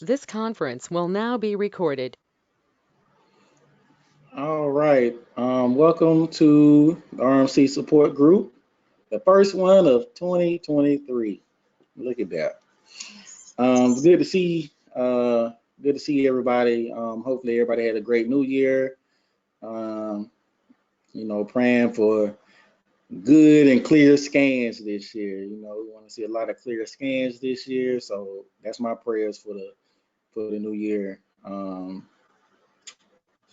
This conference will now be recorded. All right. Welcome to the RMC support group, the first one of 2023. Look at that. Good to see. Good to see everybody. Hopefully, everybody had a great New Year. Um, praying for good and clear scans this year. We want to see a lot of clear scans this year. So that's my prayers for the new year.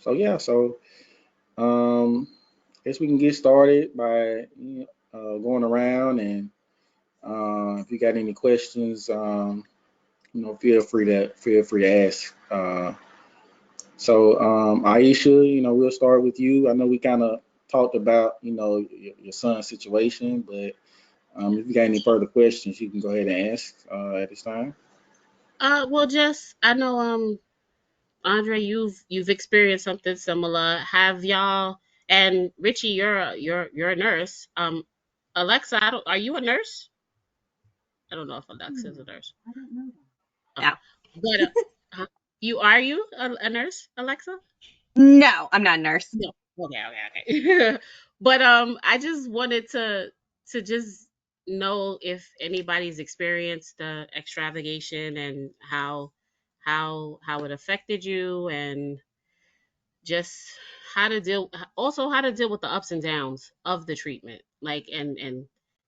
So yeah. So um, guess we can get started by going around and if you got any questions, feel free to ask. Aisha, we'll start with you. I know we kind of talked about your son's situation, but if you got any further questions, you can go ahead and ask at this time. Well, just I know, Andre, you've experienced something similar. Have y'all and Richie, you're a nurse. Alexa, are you a nurse? I don't know if Alexa is a nurse. I don't know Oh, that. but are you a nurse, Alexa? No, I'm not a nurse. No. Okay, okay, okay. But I just wanted to just know if anybody's experienced the extravagation and how it affected you, and just how to deal with the ups and downs of the treatment. Like, and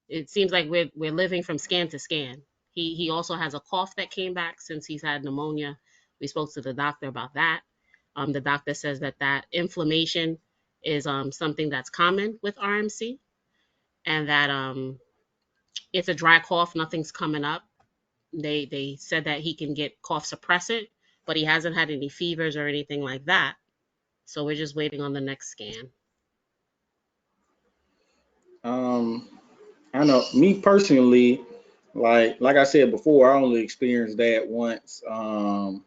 it seems like we're living from scan to scan. He also has a cough that came back since he's had pneumonia. We spoke to the doctor about that. The doctor says that inflammation is something that's common with RMC, and that it's a dry cough, nothing's coming up. They said that he can get cough suppressant, but he hasn't had any fevers or anything like that. So we're just waiting on the next scan. Um, I know me personally, like I said before, I only experienced that once. When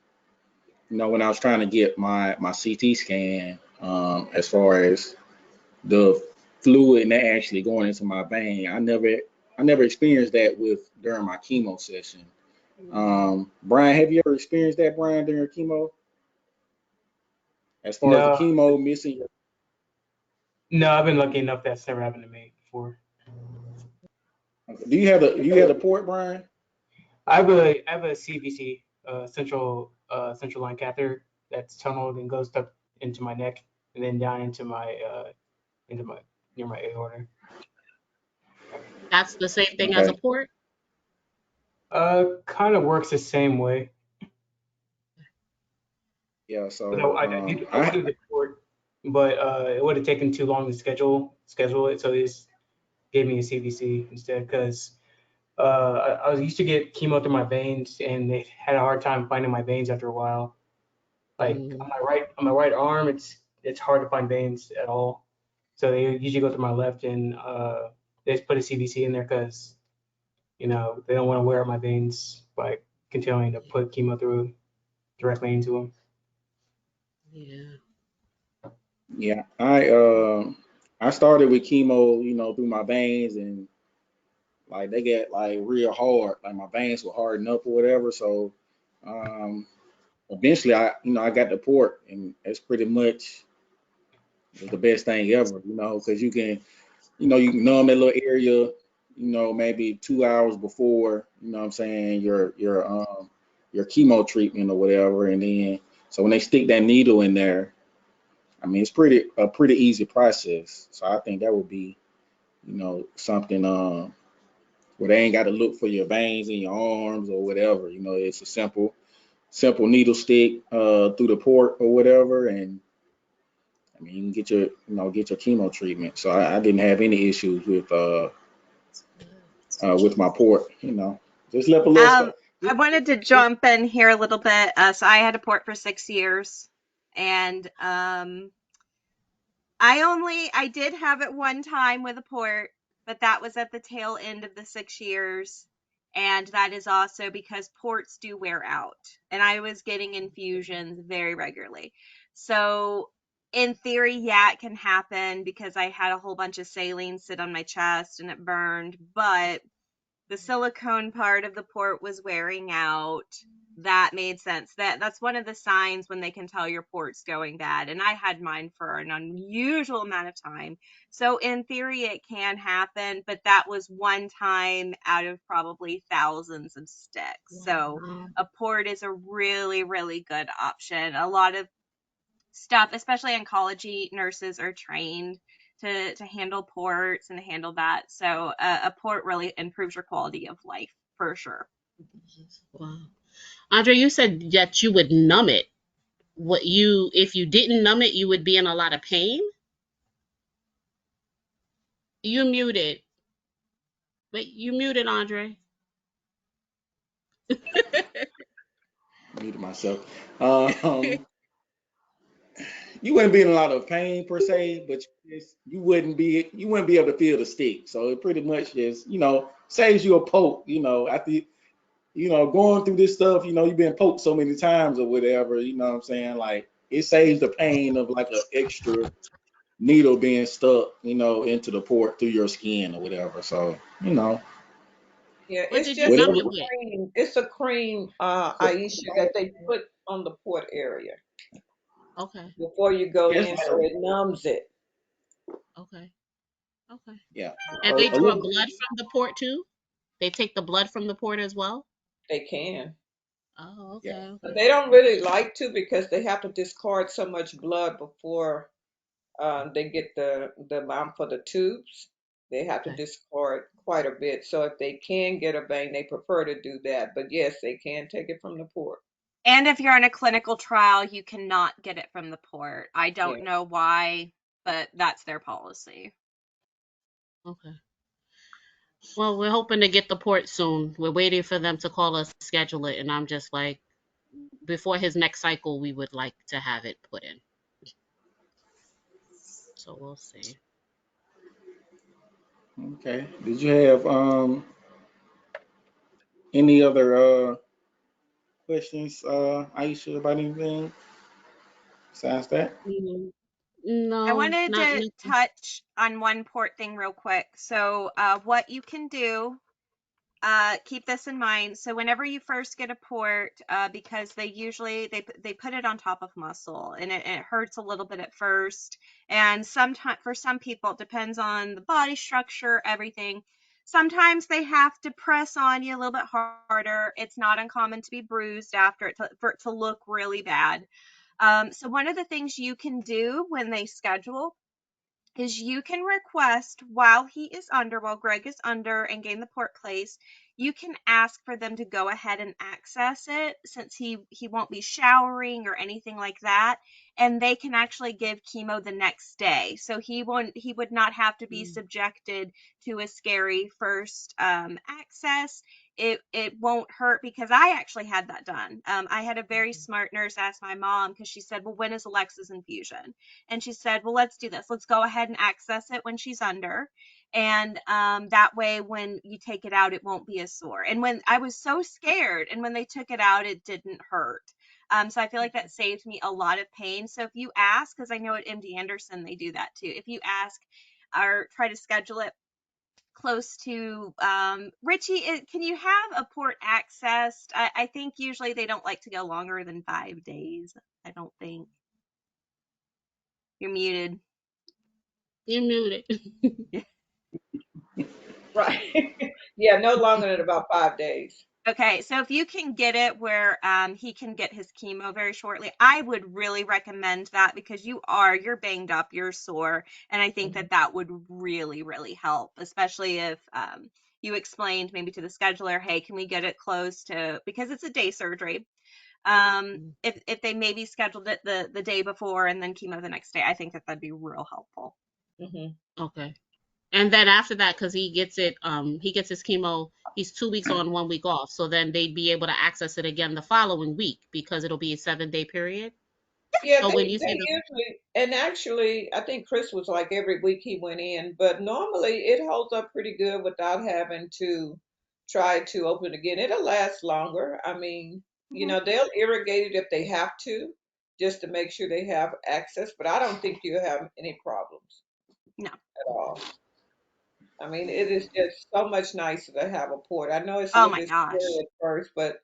I was trying to get my CT scan, as far as the fluid and that actually going into my vein. I never experienced that with during my chemo session. Brian, have you ever experienced that, Brian, during chemo? As far as the No, chemo missing your, no, I've been lucky enough that's never happened to me before. do you have the port, Brian? I have a CVC, central line catheter that's tunneled and goes up into my neck and then down into my near my aorta. That's the same thing as a Okay. port. Kind of works the same way. Yeah. But So I wanted the port, but it would have taken too long to schedule it, so they just gave me a CVC instead because I was used to get chemo through my veins, and they had a hard time finding my veins after a while. Like Mm, on my right arm, it's hard to find veins at all. So they usually go through my left, and they just put a CVC in there because they don't want to wear out my veins by continuing to put chemo through directly into them. yeah. yeah, I started with chemo, through my veins, and like they get like real hard, like my veins were hardening up or whatever. So um, eventually, I got the port, and it's pretty much the best thing ever, because you can numb that little area, maybe 2 hours before, what I'm saying, your chemo treatment or whatever, and then so when they stick that needle in there, I mean, it's pretty easy process. So I think that would be, something where they ain't got to look for your veins in your arms or whatever. It's a simple needle stick through the port or whatever, and I mean, you can get your chemo treatment. So I didn't have any issues with my port. Just left a little stuff. Um, I wanted to jump in here a little bit. So I had a port for 6 years, and I did have it one time with a port, but that was at the tail end of the 6 years. And that is also because ports do wear out. And I was getting infusions very regularly. So, in theory, yeah, it can happen because I had a whole bunch of saline sit on my chest and it burned. But the silicone part of the port was wearing out. That made sense. That's one of the signs when they can tell your port's going bad. And I had mine for an unusual amount of time. So in theory it can happen, but that was one time out of probably thousands of sticks. So Wow. a port is a really, really good option. A lot of stuff, especially oncology nurses, are trained to handle ports and to handle that. So a port really improves your quality of life for sure. Wow. Andre, you said that you would numb it. If you didn't numb it, you would be in a lot of pain? You muted. But you muted, Andre. Muted myself. Um, you wouldn't be in a lot of pain per se, but you wouldn't be able to feel the stick. So it pretty much just, saves you a poke, after going through this stuff, you've been poked so many times or whatever, you know what I'm saying? Like it saves the pain of like an extra needle being stuck, into the port through your skin or whatever. So, Yeah, What it's did you just numb whatever. it with? it's a cream, Aisha, that they put on the port area Okay. before you go It's in, like so it numbs it. Okay. Okay. yeah, And they a draw little. blood from the port too? They take the blood from the port as well? They can, Oh, Yeah. okay, but okay. they don't really like to because they have to discard so much blood before they get the amount for the tubes. They have to Okay. discard quite a bit. So if they can get a vein, they prefer to do that. But yes, they can take it from the port. And if you're in a clinical trial, you cannot get it from the port. I Yeah. don't know why, but that's their policy. Okay. Well, we're hoping to get the port soon. We're waiting for them to call us, schedule it, and I'm just like, before his next cycle, we would like to have it put in. So we'll see. Okay. Did you have any other questions, Aisha, about anything besides that? Mm, I no, wanted not to nothing. touch on one port thing real quick. So, what you can do, keep this in mind. So, whenever you first get a port, because they usually they put it on top of muscle, and it hurts a little bit at first. And sometimes for some people, it depends on the body structure, everything. Sometimes they have to press on you a little bit harder. It's not uncommon to be bruised after for it to look really bad. So one of the things you can do when they schedule is you can request while he is under, while Greg is under and getting the port placed, you can ask for them to go ahead and access it since he won't be showering or anything like that, and they can actually give chemo the next day. So he would not have to be Mm, subjected to a scary first access. It won't hurt because I actually had that done. I had a very mhm, smart nurse ask my mom because she said, "Well, when is Alexa's infusion?" And she said, "Well, let's do this. Let's go ahead and access it when she's under. And that way, when you take it out, it won't be as sore." And when I was so scared, and when they took it out, it didn't hurt. So I feel like that saved me a lot of pain. So if you ask, because I know at MD Anderson they do that too, if you ask or try to schedule it close to Richie, can you have a port accessed? I think usually they don't like to go longer than 5 days. I don't think. You're muted. you muted. Right. Yeah, no longer than about 5 days. Okay, so if you can get it where he can get his chemo very shortly, I would really recommend that because you're banged up, you're sore, and I think Mhm. that that would really, really help, especially if you explained maybe to the scheduler, hey, can we get it close to, because it's a day surgery. Mm, If they maybe scheduled it the day before and then chemo the next day, I think that that'd be real helpful. Mhm. okay. And then after that, because he gets his chemo, he's 2 weeks on, 1 week off. So then they'd be able to access it again the following week because it'll be a 7-day period. Yeah, So when you say they the usually, and actually, I think Chris was like every week he went in, but normally it holds up pretty good without having to try to open it again. It'll last longer. I mean, Mhm. they'll irrigate it if they have to, just to make sure they have access, but I don't think you'll have any problems No. at all. I mean, it is just so much nicer to have a port. I know it's a Oh little my bit scary gosh. at first, but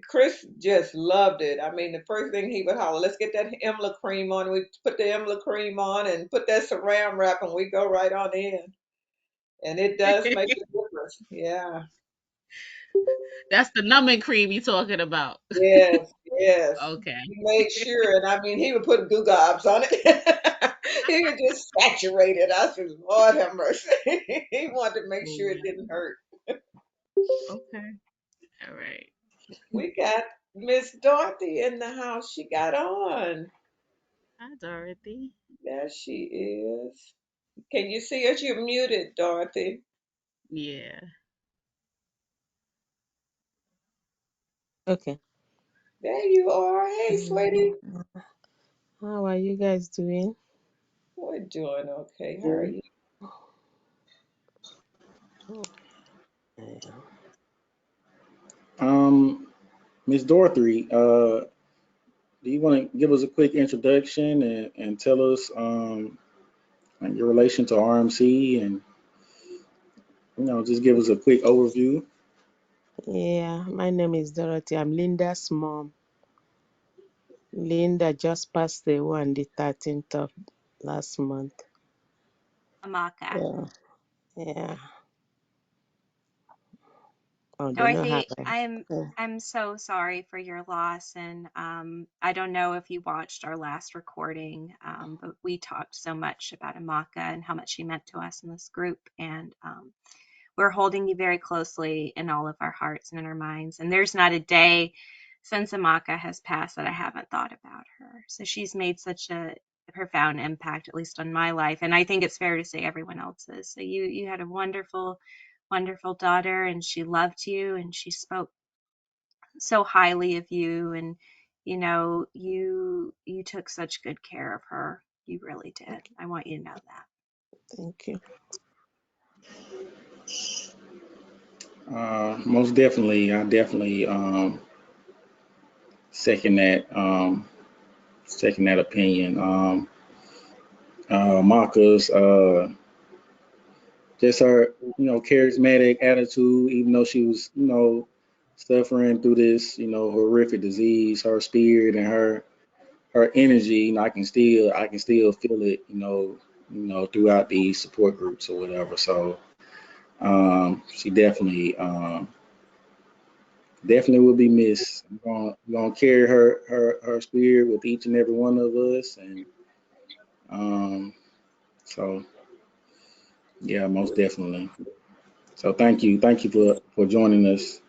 Chris just loved it. I mean, the first thing he would holler, "Let's get that Emla cream on." We put the Emla cream on and put that Saran wrap, and we go right on in. And it does make a difference. Yeah. That's the numbing cream you talking about. Yes. Yes. Okay. He made sure, and I mean, he would put goo gobs on it. He would just saturate it. I said, "Lord have mercy." He wanted to make Oh, sure it wow. didn't hurt. Okay. All right. We got Miss Dorothy in the house. She got on. Hi, Dorothy. There she is. Can you see us? You're muted, Dorothy. Yeah. Okay. There you are. Hey, sweetie. How are you guys doing? We're doing okay. How are Good. you? Yeah. Miss Dorothy, do you want to give us a quick introduction and tell us like your relation to RMC and just give us a quick overview? Yeah, my name is Dorothy. I'm Linda's mom. Linda just passed away on the 13th of last month. Amaka. Yeah, yeah. Oh, they know how Dorothy, I. I'm Yeah. I'm so sorry for your loss, and I don't know if you watched our last recording, but we talked so much about Amaka and how much she meant to us in this group, and we're holding you very closely in all of our hearts and in our minds. And there's not a day since Amaka has passed that I haven't thought about her. So she's made such a profound impact, at least on my life, and I think it's fair to say everyone else's. So you had a wonderful, wonderful daughter, and she loved you, and she spoke so highly of you, and you took such good care of her. You really did. I want you to know that. Thank you. Most definitely, I definitely second that second that opinion. Maka's just her charismatic attitude, even though she was suffering through this horrific disease, her spirit and her energy, I can still feel it, throughout these support groups or whatever. So she definitely will be missed. I'm gonna carry her spirit with each and every one of us, and um, so yeah, most definitely. So thank you for joining us.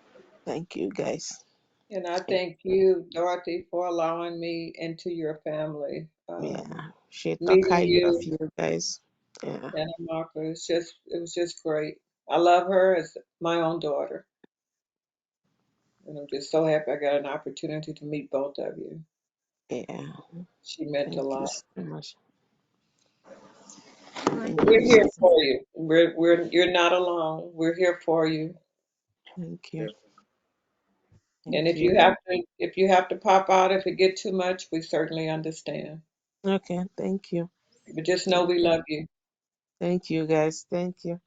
Thank you, guys. And I thank you, Dorothy, for allowing me into your family. Yeah, she talk Meeting highly of you you guys. Yeah, and Amaka, it was just great. I love her as my own daughter. And I'm just so happy I got an opportunity to meet both of you. yeah. She meant a Thank you lot. so much. Thank Dorothy, you We're so here much. for you. You're not alone. We're here for you. Thank you. Definitely. And Thank if you. you have to pop out if it get too much, we certainly understand. Okay, thank you. But just know Thank we you. love you. Thank you, guys. Thank you.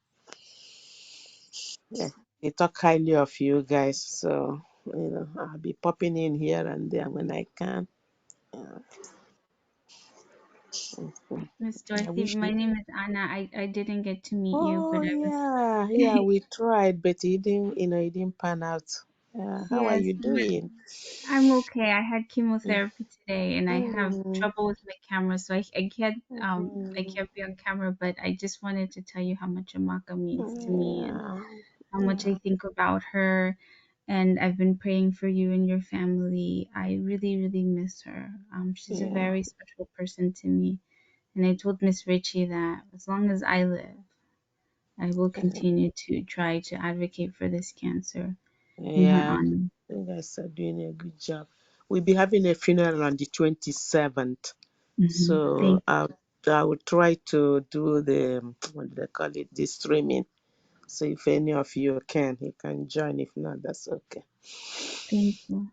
Yeah, they talk highly of you guys, so I'll be popping in here and there when I can. Yeah. Mhm. Miss I Dorothy, wish my you. name is Anna. I didn't get to meet you, Oh but I was yeah, yeah. We tried, but it didn't pan out. How are yes, you doing? I'm okay. I had Mm, chemotherapy today, and I have mm, trouble with my camera, so I mm, can't be on camera. But I just wanted to tell you how much Amaka means to me, and yeah, how much I yeah, think about her. And I've been praying for you and your family. I really, really miss her. She's a yeah, very special person to me. And I told Miss Ritchie that as long as I live, I will continue to try to advocate for this cancer in her yeah. honor. You guys are doing a good job. We'll be having a funeral on the 27th. So Thank I will try to do the what do they call it, the streaming. So if any of you can, you can join. If not, that's okay. thank you.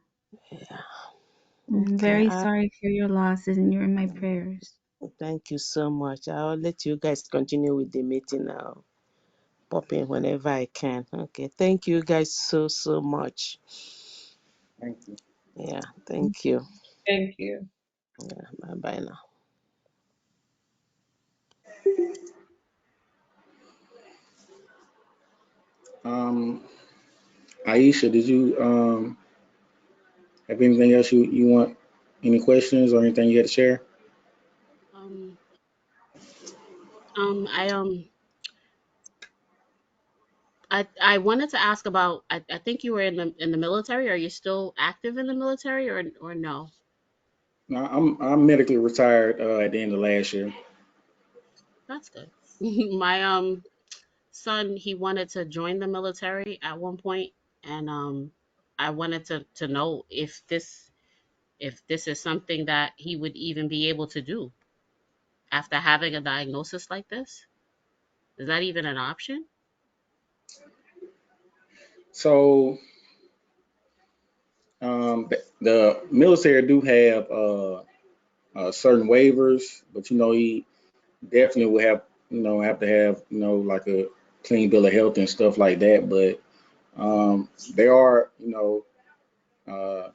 I'm Okay. very sorry for your loss, and you're in my prayers. Thank you so much. I'll let you guys continue with the meeting. I'll pop in whenever I can. Okay. Thank you guys so much. Thank you. Yeah, thank you. Thank you. Yeah, bye bye now. Um, Aisha, did you have anything else you want? Any questions or anything you had to share? Um, I wanted to ask about. I think you were in the military. Are you still active in the military, or no? No, I'm medically retired at the end of last year. That's good. My son, he wanted to join the military at one point, and I wanted to know if this is something that he would even be able to do after having a diagnosis like this. Is that even an option? So the military do have certain waivers, but he definitely will have to have like a clean bill of health and stuff like that. But there are uh,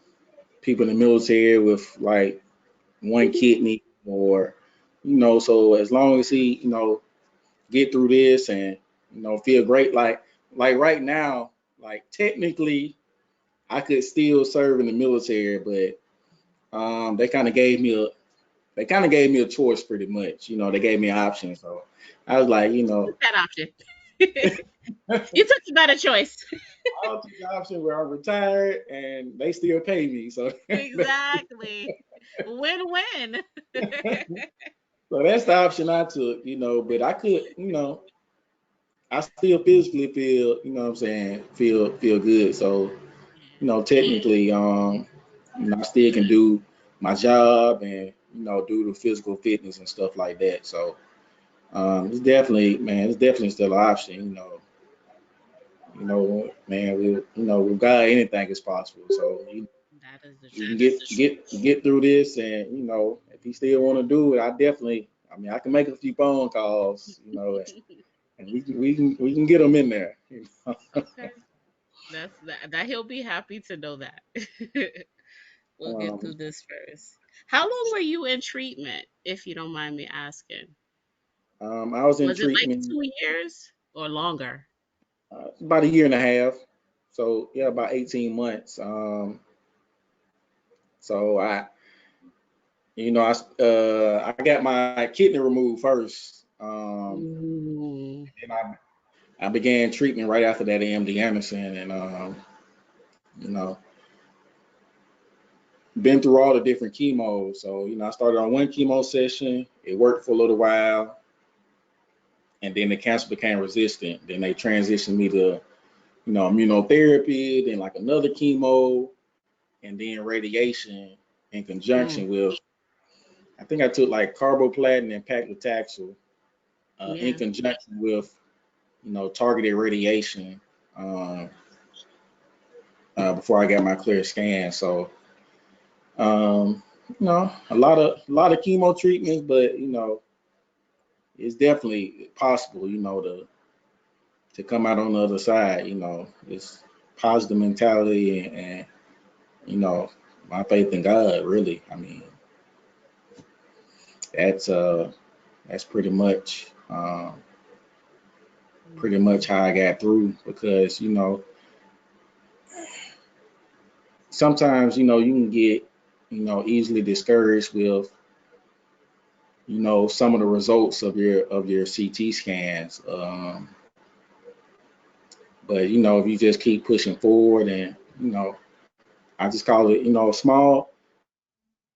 people in the military with like one kidney or so as long as he get through this and feel great, like right now, like technically I could still serve in the military, but they kind of gave me a choice pretty much. They gave me an option, so I was like, Took that option. You took the better choice. I'll take the option where I'm retired and they still pay me. So, Exactly. Win-win. so that's the option I took, but I could, I still physically feel, what I'm saying, feel good. So, Yeah. technically, I still can do my job and, do the physical fitness and stuff like that. So, it's definitely, man, it's definitely still an option, man, with God, anything is possible. So, That is the we can truth. get through this, and if he still want to do it, I mean, I can make a few phone calls, and we can get him in there. Okay. That he'll be happy to know that. We'll get Um, through this first. How long were you in treatment, if you don't mind me asking? I was in Was it like treatment 2 years or longer? about a year and a half, so yeah, about 18 months. So I got my kidney removed first, Ooh. and I began treatment right after that at MD Anderson, and you know, been through all the different chemos. So, I started on one chemo session, it worked for a little while, and then the cancer became resistant. Then they transitioned me to, immunotherapy, then like another chemo, and then radiation in Mm, conjunction with, I think I took like carboplatin and paclitaxel in yeah. conjunction with, targeted radiation uh, before I got my clear scan. So, a lot of chemo treatments, but it's definitely possible, to come out on the other side. It's positive mentality and you know, my faith in God, really. I mean, that's uh that's pretty much how I got through because, sometimes, you can get, easily discouraged with, some of the results of your CT scans. But if you just keep pushing forward and, I just call it,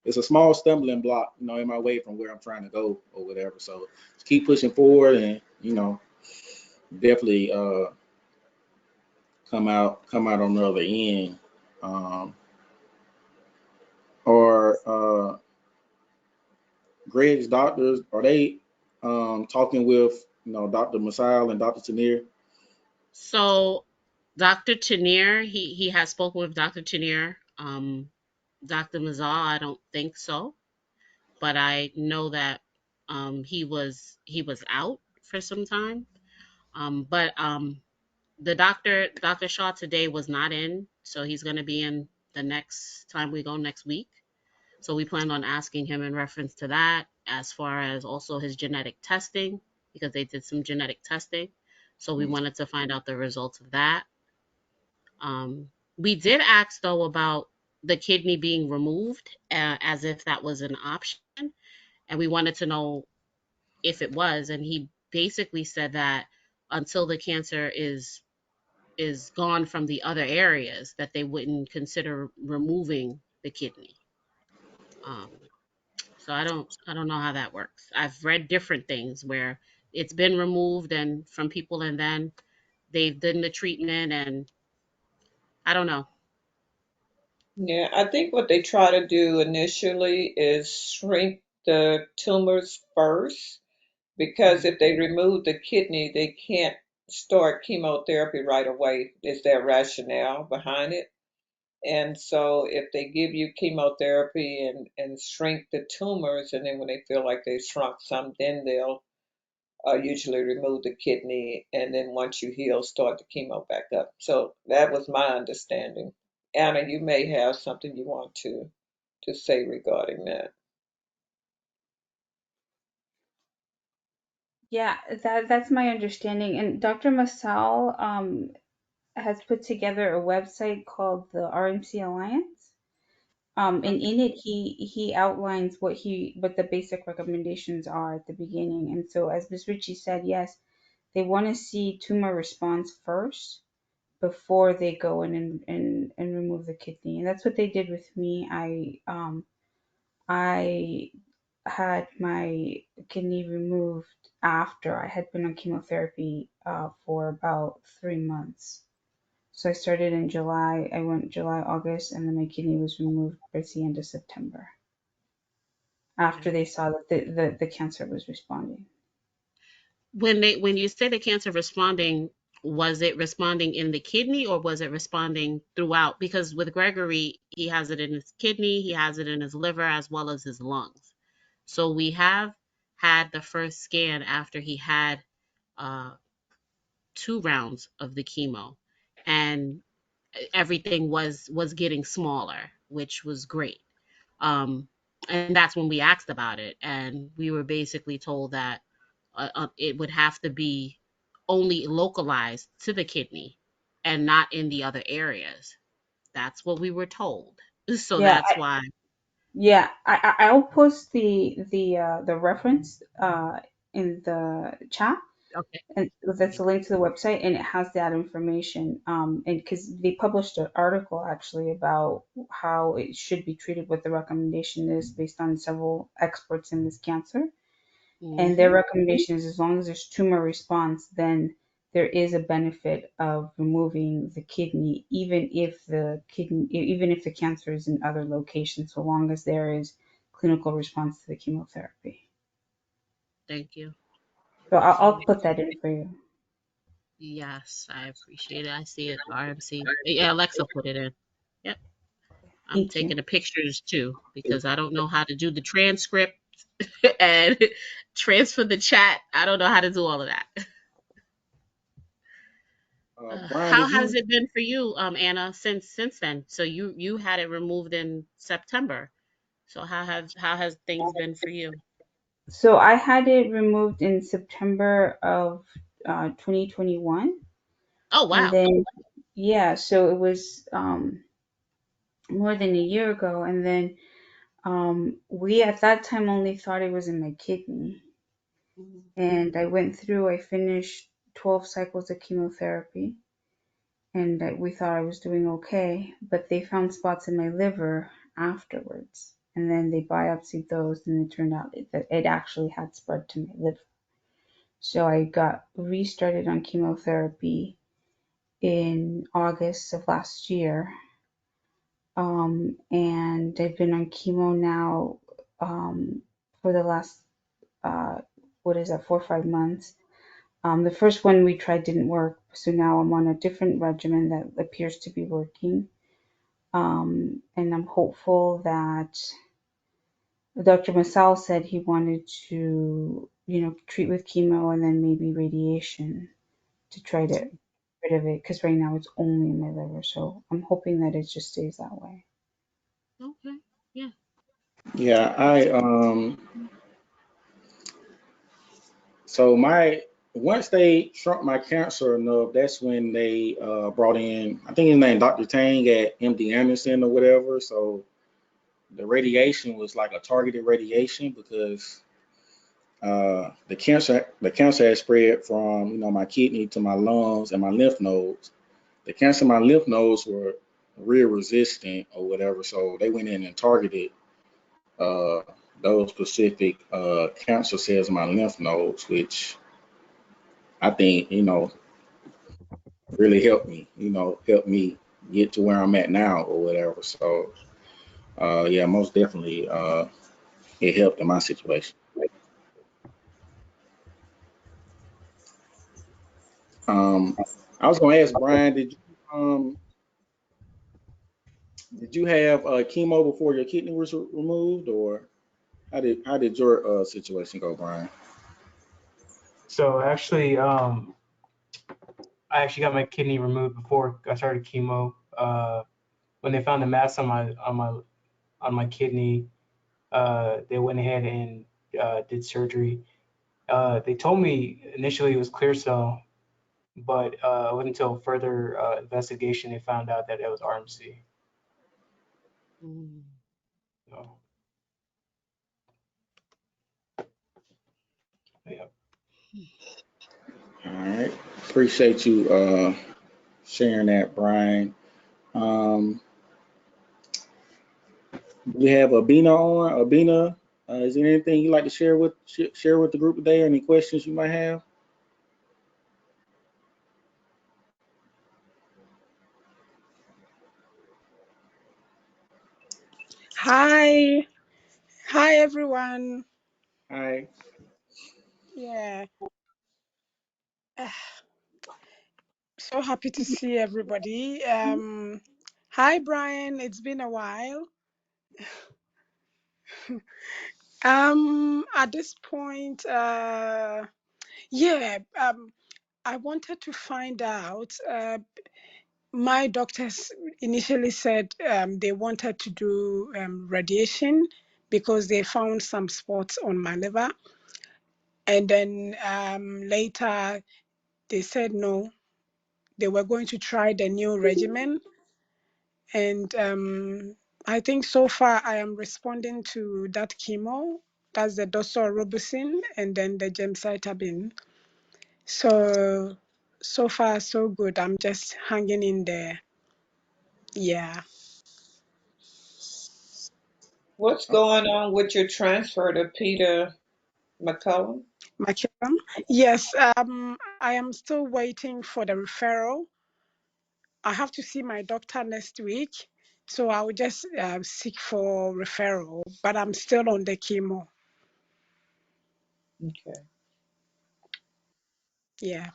it's a small stumbling block, in my way from where I'm trying to go or whatever. So just keep pushing forward and, definitely come out on the other end. Um, or Greg's doctors, are they talking with, Dr. Masal and Dr. Tanir? So Dr. Chenier, he has spoken with Dr. Chenier. Dr. Mazal, I don't think so, but I know that he was out for some time. But the Dr. Shaw today was not in, so he's gonna be in the next time we go next week. So we plan on asking him in reference to that, as far as also his genetic testing, because they did some genetic testing. So we wanted to find out the results of that. We did ask though about the kidney being removed, as if that was an option, and we wanted to know if it was, and he basically said that until the cancer is gone from the other areas, that they wouldn't consider removing the kidney. Um, so I don't know how that works. I've read different things where it's been removed and from people, and then they've done the treatment, and I don't know. Yeah, I think what they try to do initially is shrink the tumors first, because Mhm. if they remove the kidney, they can't start chemotherapy right away, is their rationale behind it. And so if they give you chemotherapy and shrink the tumors, and then when they feel like they've shrunk some, then they'll usually remove the kidney, and then once you heal, start the chemo back up. So that was my understanding. Anna, you may have something you want to say regarding that. Yeah, that's my understanding. And Dr. Masal has put together a website called the RMC Alliance. And Okay. in it, he outlines what the basic recommendations are at the beginning. And so, as Ms. Ritchie said, yes, they want to see tumor response first before they go in and remove the kidney. And that's what they did with me. I had my kidney removed after I had been on chemotherapy for about 3 months. So I started in July. I went July, August, and then my kidney was removed by the end of September after Okay. they saw that the cancer was responding. When you say the cancer responding, was it responding in the kidney or was it responding throughout? Because with Gregory, he has it in his kidney, he has it in his liver, as well as his lungs. So we have had the first scan after he had uh, 2 rounds of the chemo, and everything was getting smaller, which was great. Um, and that's when we asked about it, and we were basically told that it would have to be only localized to the kidney and not in the other areas. That's what we were told. So Yeah, that's why. yeah. I'll post the reference in the chat, Okay. and that's a link to the website, and it has that information. And because they published an article actually about how it should be treated, what the recommendation is based on several experts in this cancer. And their Hmm. recommendation is as long as there's tumor response, then there is a benefit of removing the kidney, even if the cancer is in other locations, so long as there is clinical response to the chemotherapy. Thank you. So Appreciate I'll it. put that in for you. Yes, I appreciate it. I see it. RMC. Yeah, Alexa put it in. Yep. I'm Thank you. taking the pictures too because I don't know how to do the transcript and transfer the chat. I don't know how to do all of that. Brian, How did has you? it been for you, Anna, since then? So you had it removed in September. So how has things been for you? So I had it removed in September of 2021, Oh and wow. then yeah, so it was more than a year ago, and then we at that time only thought it was in my kidney, Mhm. and I finished 12 cycles of chemotherapy, and we thought I was doing okay, but they found spots in my liver afterwards, and then they biopsied those, and it turned out that it actually had spread to my liver. So I got restarted on chemotherapy in August of last year, and I've been on chemo now for the last uh, what is that, 4 or 5 months. The first one we tried didn't work, so now I'm on a different regimen that appears to be working. And I'm hopeful that Dr. Masal said he wanted to, treat with chemo and then maybe radiation to try to rid of it because right now it's only in my liver. So I'm hoping that it just stays that way. Okay. Yeah. Yeah, That's so my once they shrunk my cancer enough, that's when they brought in, I think his name Dr. Tang at MD Anderson or whatever. So the radiation was like a targeted radiation because the cancer had spread from my kidney to my lungs and my lymph nodes. The cancer in my lymph nodes were real resistant or whatever, so they went in and targeted uh, those specific cancer cells in my lymph nodes, which I think really helped me get to where I'm at now or whatever. So yeah, most definitely it helped in my situation. Um, I was gonna ask Brian, did you have chemo before your kidney was removed, or how did your situation go, Brian? So actually, I actually got my kidney removed before I started chemo. When they found a mass on my kidney, they went ahead and did surgery. They told me initially it was clear cell, but it wasn't until further investigation they found out that it was RMC. mm. So, yeah. All right, appreciate you sharing that, Brian. Um, we have Abina on. Abina, is there anything you'd like to share with the group today, or any questions you might have? Hi, hi everyone. Hi. Yeah, so happy to see everybody. Hi Brian, it's been a while. At this point, yeah, I wanted to find out. My doctors initially said they wanted to do radiation because they found some spots on my liver, and then later they said no. They were going to try the new regimen, and I think so far I am responding to that chemo. That's the doxorubicin and then the gemcitabine. So far so good. I'm just hanging in there. Yeah, What's going on with your transfer to Peter McCullum? McKillum. Yes, I am still waiting for the referral. I have to see my doctor next week, so I will just seek for referral. But I'm still on the chemo. Okay. Yeah.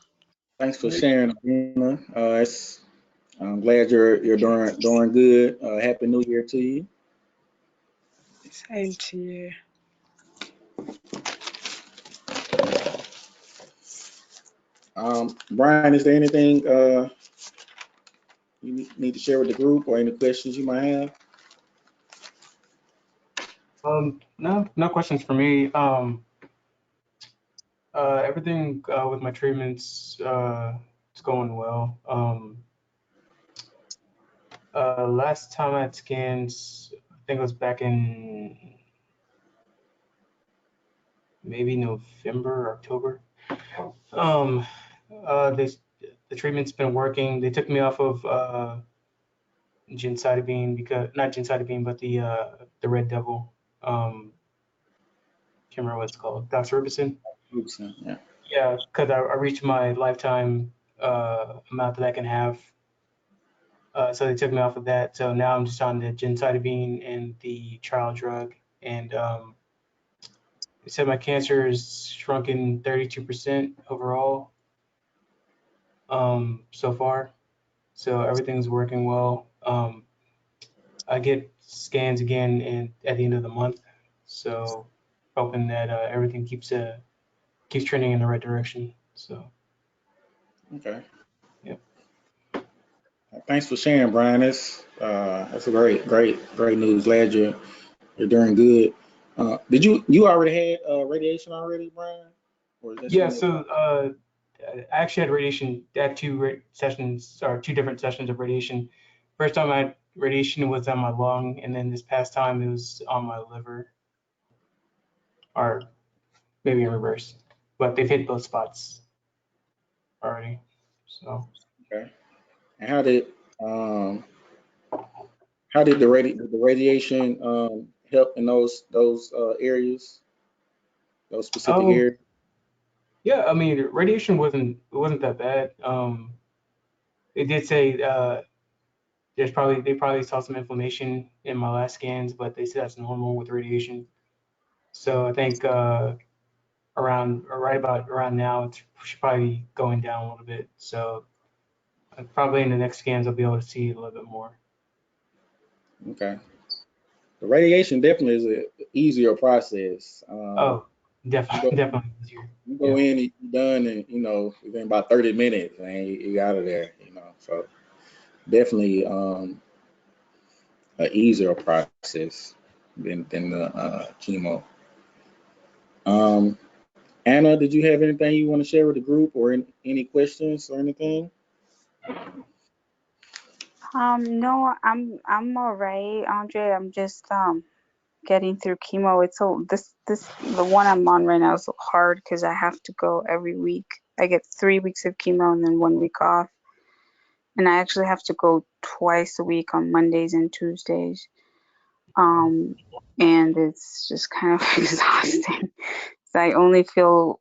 Thanks for sharing, Abina. I'm glad you're doing good. Happy New Year to you. Same to you. Brian, is there anything you need to share with the group, or any questions you might have? No questions for me. Everything with my treatments is going well. Last time I had scans, I think it was back in maybe November, October. Um, they, the treatment's been working. They took me off of gemcitabine because not gemcitabine, but the Red Devil. Can't remember what it's called. Doxorubicin. Oops, yeah. Yeah, because I reached my lifetime amount that I can have. So they took me off of that. So now I'm just on the gemcitabine and the trial drug. And they said my cancer is shrunken 32% overall so far. So everything's working well. I get scans again at the end of the month. So hoping that everything keeps trending in the right direction. So Okay. yeah. Thanks for sharing, Brian. That's a great news. Glad you're doing good. Did you already had radiation already, Brian, or is that Yeah, something you're so trying? I actually had radiation. I had sessions or two different sessions of radiation. First time I had radiation was on my lung, and then this past time it was on my liver, or maybe in reverse. But they've hit both spots already. So Okay. And how did the radiation help in those areas, those specific um areas? yeah, I mean radiation wasn't that bad. They did say they probably saw some inflammation in my last scans, but they said that's normal with radiation. So I think around or right about around now it should probably be going down a little bit. So probably in the next scans I'll be able to see a little bit more. Okay. The radiation definitely is a easier process. Oh, You go definitely easier. you go Yeah. in and you're done, and within about 30 minutes, and you out of there. So definitely an easier process than the chemo. Um, Anna, did you have anything you want to share with the group, or any questions or anything? No, I'm all right, Andre. I'm just getting through chemo. It's so this the one I'm on right now is hard because I have to go every week. I get 3 weeks of chemo and then 1 week off, and I actually have to go twice a week on Mondays and Tuesdays. Um, and it's just kind of exhausting. So I only feel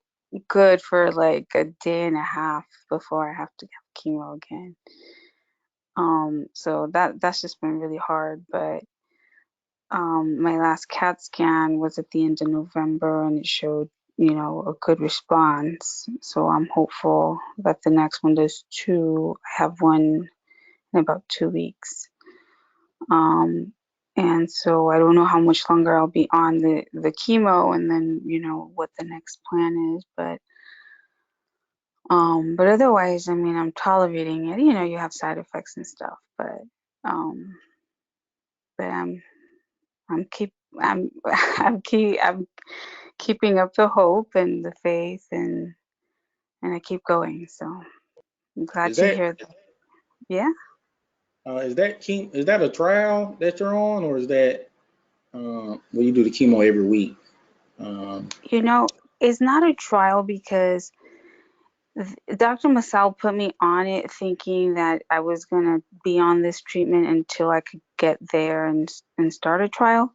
good for like a day and a half before I have to have chemo again. So that's just been really hard, but my last CAT scan was at the end of November and it showed, a good response. So I'm hopeful that the next one does too. I have one in about 2 weeks. Um, and so I don't know how much longer I'll be on the chemo and then, what the next plan is, but otherwise, I mean, I'm tolerating it. You have side effects and stuff, um, but I'm I'm keeping up the hope and the faith and I keep going. So I'm glad Is to that hear that. Yeah. is that a trial that you're on, or is that where you do the chemo every week? Um, You know, it's not a trial because Dr. Masal put me on it thinking that I was going to be on this treatment until I could get there and start a trial.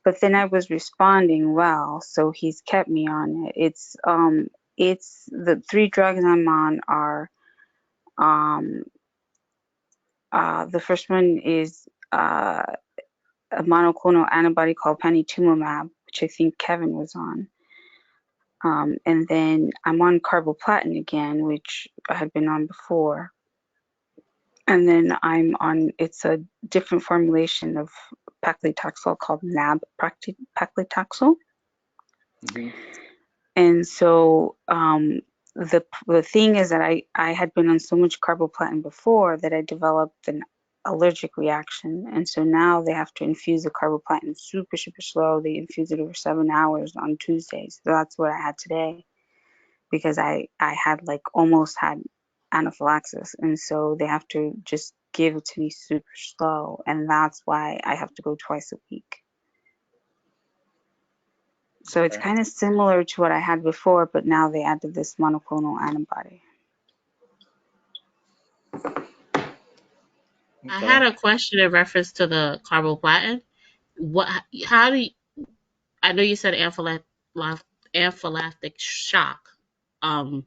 But then I was responding well, so he's kept me on it. It's the three drugs I'm on are um the first one is a monoclonal antibody called panitumumab, which I think Kevin was on. And then I'm on carboplatin again, which I had been on before. And then it's a different formulation of paclitaxel called NAB paclitaxel. mhm. And so the thing is that I had been on so much carboplatin before that I developed an allergic reaction. And so now they have to infuse the carboplatin super, super slow. They infuse it over 7 hours on Tuesdays. So that's what I had today because I had like almost had anaphylaxis. And so they have to just give it to me super slow. And that's why I have to go twice a week. So it's Okay. kind of similar to what I had before, but now they added this monoclonal antibody. I Okay. had a question in reference to the carboplatin. What? How do you, I know you said anaphylactic shock. Um,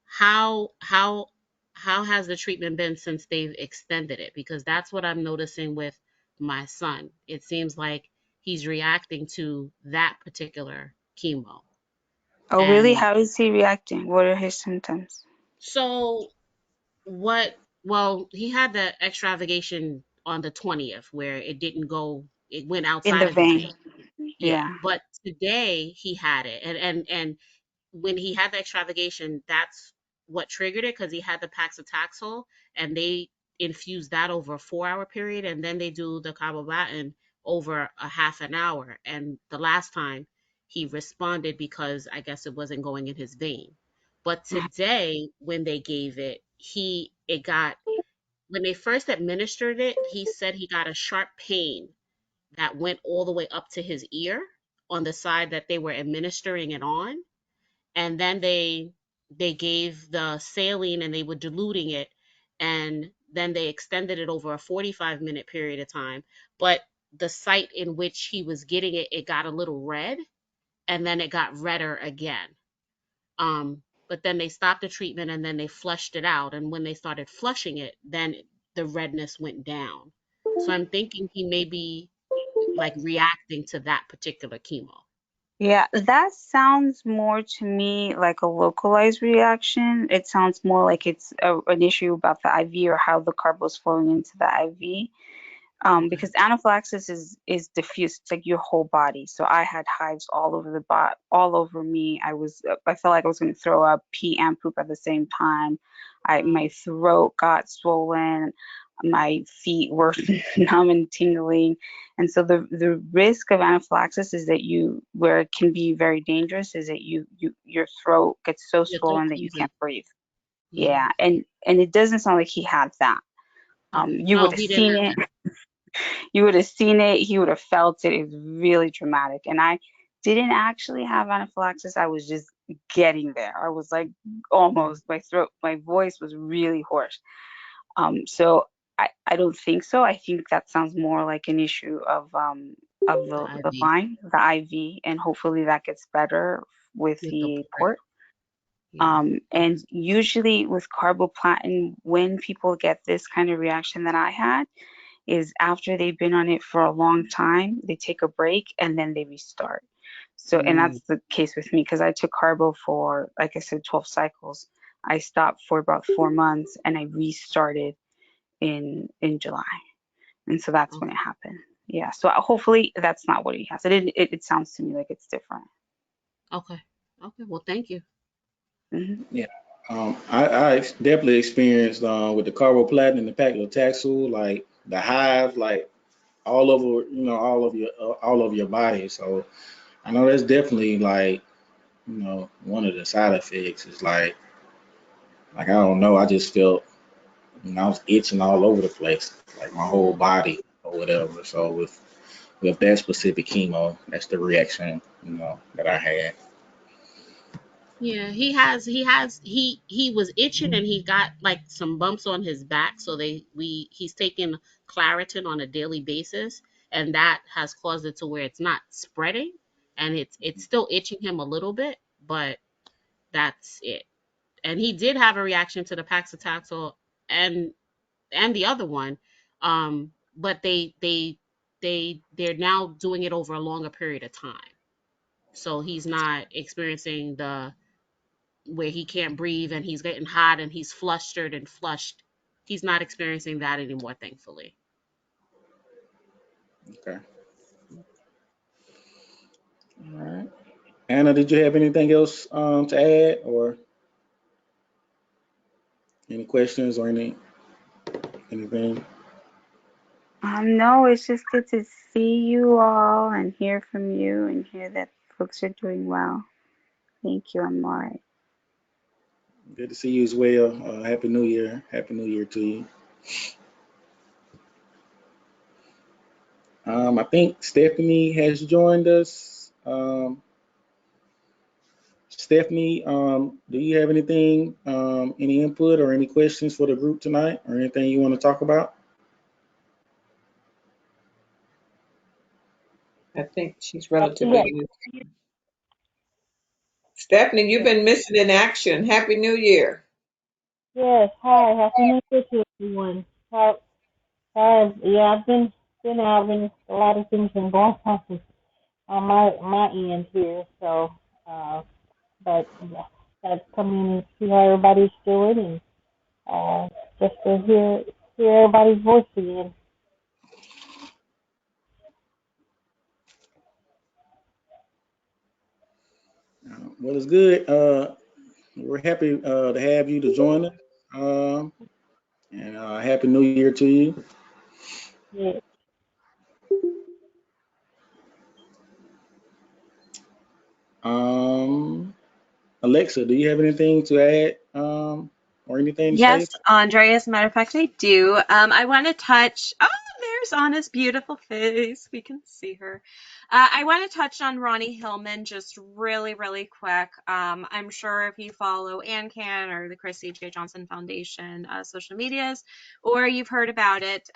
how how has the treatment been since they've extended it? Because that's what I'm noticing with my son. It seems like he's reacting to that particular chemo. Oh, really? And How is he reacting? What are his symptoms? so what well, he had the extravagation on the 20th where it went In outside the of the vein. vein. Yeah, Yeah. but today he had it, and when he had the extravagation, that's what triggered it because he had the Paxitaxel, and infuse that over a 4 hour period, and then they do the carboplatin over a half an hour. And the last time he responded because I guess it wasn't going in his vein. But today, when they gave it, it got, when they first administered it, he said he got a sharp pain that went all the way up to his ear on the side that they were administering it on. And then they gave the saline and they were diluting it, and then they extended it over a 45-minute period of time. But the site in which he was getting it, it got a little red, and then it got redder again. But then they stopped the treatment and then they flushed it out. And when they started flushing it, then the redness went down. So I'm thinking he may be like reacting to that particular chemo. Yeah, that sounds more to me like a localized reaction. It sounds more like it's an issue about the IV or how the carb was flowing into the IV. Okay. Because anaphylaxis is diffuse. It's like your whole body. So I had hives all over the bot, all over me. I felt like I was going to throw up, pee and poop at the same time. My Wow. throat got swollen. My feet were numb and tingling. And so the risk of anaphylaxis is that where it can be very dangerous is that your throat gets so Your throat swollen that you closes. can't breathe. Yeah. Yeah, and it doesn't sound like he had that. Okay. You would No, have he didn't seen have it. that. You would have seen it, he would have felt it. It's really traumatic. And I didn't actually have anaphylaxis. I was just getting there. I was like Mm. almost, my voice was really hoarse. So I don't think so. I think that sounds more like an issue of The the IV line, the IV, and hopefully that gets better with with the the port. port. Yeah. And usually with carboplatin, when people get this kind of reaction that I had, is after they've been on it for a long time, they take a break and then they restart. So, and Mm. that's the case with me because I took carbo for, like I said, 12 cycles. I stopped for about 4 months and I restarted in July. And so that's when Okay. it happened. Yeah. So hopefully that's not what he has. It sounds to me like it's different. Okay. Okay. Well, thank you. Hmm. Yeah. Definitely experienced with the carboplatin and the paclitaxel, like the hive, like all over, all over your body. So I know that's definitely like, one of the side effects is like I don't know, I just felt, I was itching all over the place, like my whole Yeah. body or whatever. So with that specific chemo, that's the reaction, that I had. Yeah, he was itching and he got like some bumps on his back, so he's taking Claritin on a daily basis, and that has caused it to where it's not spreading, and it's still itching him a little bit, but that's it. And he did have a reaction to the Paxitaxel and the other one, but they're now doing it over a longer period of time, so he's not experiencing the where he can't breathe and he's getting hot and he's flustered and flushed. He's not experiencing that anymore, thankfully. Okay. All right. Anna, did you have anything else to add or any questions or anything? No, it's just good to see you all and hear from you and hear that folks are doing well. Thank you. I'm all right. Good to see you as well. Happy New Year. Happy New Year to you. I think Stephanie has joined us. Stephanie, do you have anything, any input or any questions for the group tonight or anything you want to talk about? I think she's Yes, relatively new. Stephanie, you've yes, been missing in action. Happy New Year. yes. Hi, happy New Year to everyone. Yeah, I've been out, been a lot of things been going on my end here. So, uh, but yeah, I've come in and see how everybody's doing, and just to hear everybody's voice again. Well, it's good. We're happy to have you to join us. And Happy New Year to you. Yeah. Um, Alexa, do you have anything to add or anything to say? Yes, Andre, as a matter of fact, I do. I want to touch. Oh, there's Anna's beautiful face. We can see her. I want to touch on Ronnie Hillman just really, really quick. I'm sure if you follow ANCAN or the Chris C.J. Johnson Foundation social medias, or you've heard about it.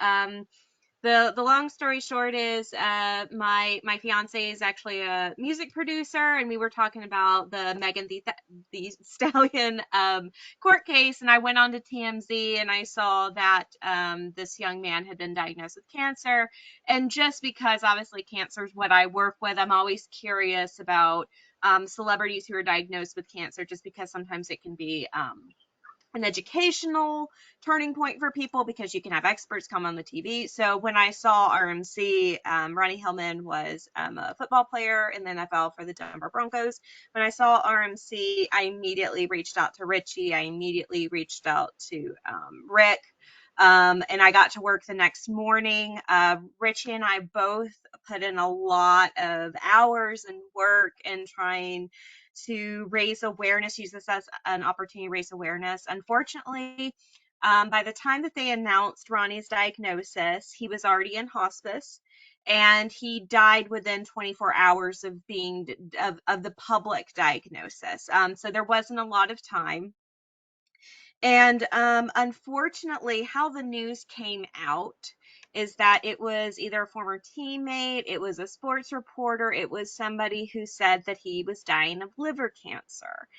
The long story short is my fiance is actually a music producer, and we were talking about the Megan the Stallion court case, and I went on to TMZ and I saw that this young man had been diagnosed with cancer. And just because obviously cancer is what I work with, I'm always curious about celebrities who are diagnosed with cancer, just because sometimes it can be an educational turning point for people because you can have experts come on the TV. So when I saw RMC, Ronnie Hillman was a football player in the NFL for the Denver Broncos. When I saw RMC, I immediately reached out to Richie. I immediately reached out to Rick. And I got to work the next morning. Richie and I both put in a lot of hours and work in trying to raise awareness, use this as an opportunity to raise awareness. Unfortunately, by the time that they announced Ronnie's diagnosis, he was already in hospice, and he died within 24 hours of being of the public diagnosis. So there wasn't a lot of time. And unfortunately, how the news came out is that it was either a former teammate, it was a sports reporter, it was somebody who said that he was dying of liver cancer.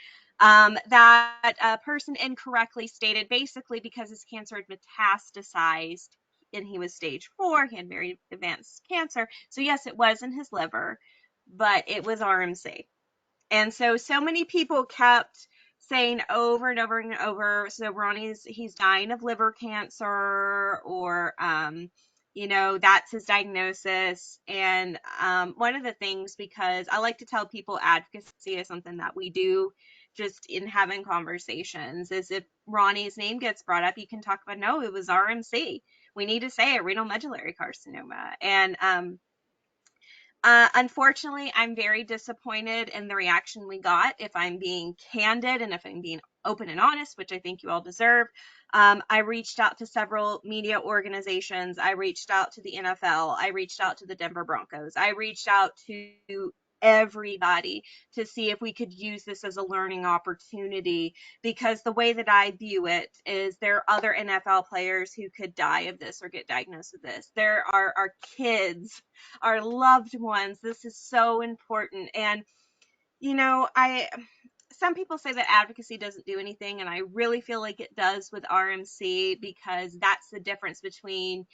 That person incorrectly stated basically because his cancer had metastasized and he was stage 4, he had very advanced cancer. So, yes, it was in his liver, but it was RMC. And so many people kept saying over and over and over, so he's dying of liver cancer, or that's his diagnosis. And one of the things, because I like to tell people advocacy is something that we do just in having conversations, is if Ronnie's name gets brought up, you can talk about, no, it was RMC. We need to say it, renal medullary carcinoma. And unfortunately, I'm very disappointed in the reaction we got. If I'm being candid and if I'm being open and honest, which I think you all deserve, I reached out to several media organizations. I reached out to the NFL. I reached out to the Denver Broncos. I reached out to everybody to see if we could use this as a learning opportunity, because the way that I view it is there are other NFL players who could die of this or get diagnosed with this. There are our kids, our loved ones. This is so important. And I some people say that advocacy doesn't do anything, and I really feel like it does with RMC, because that's the difference between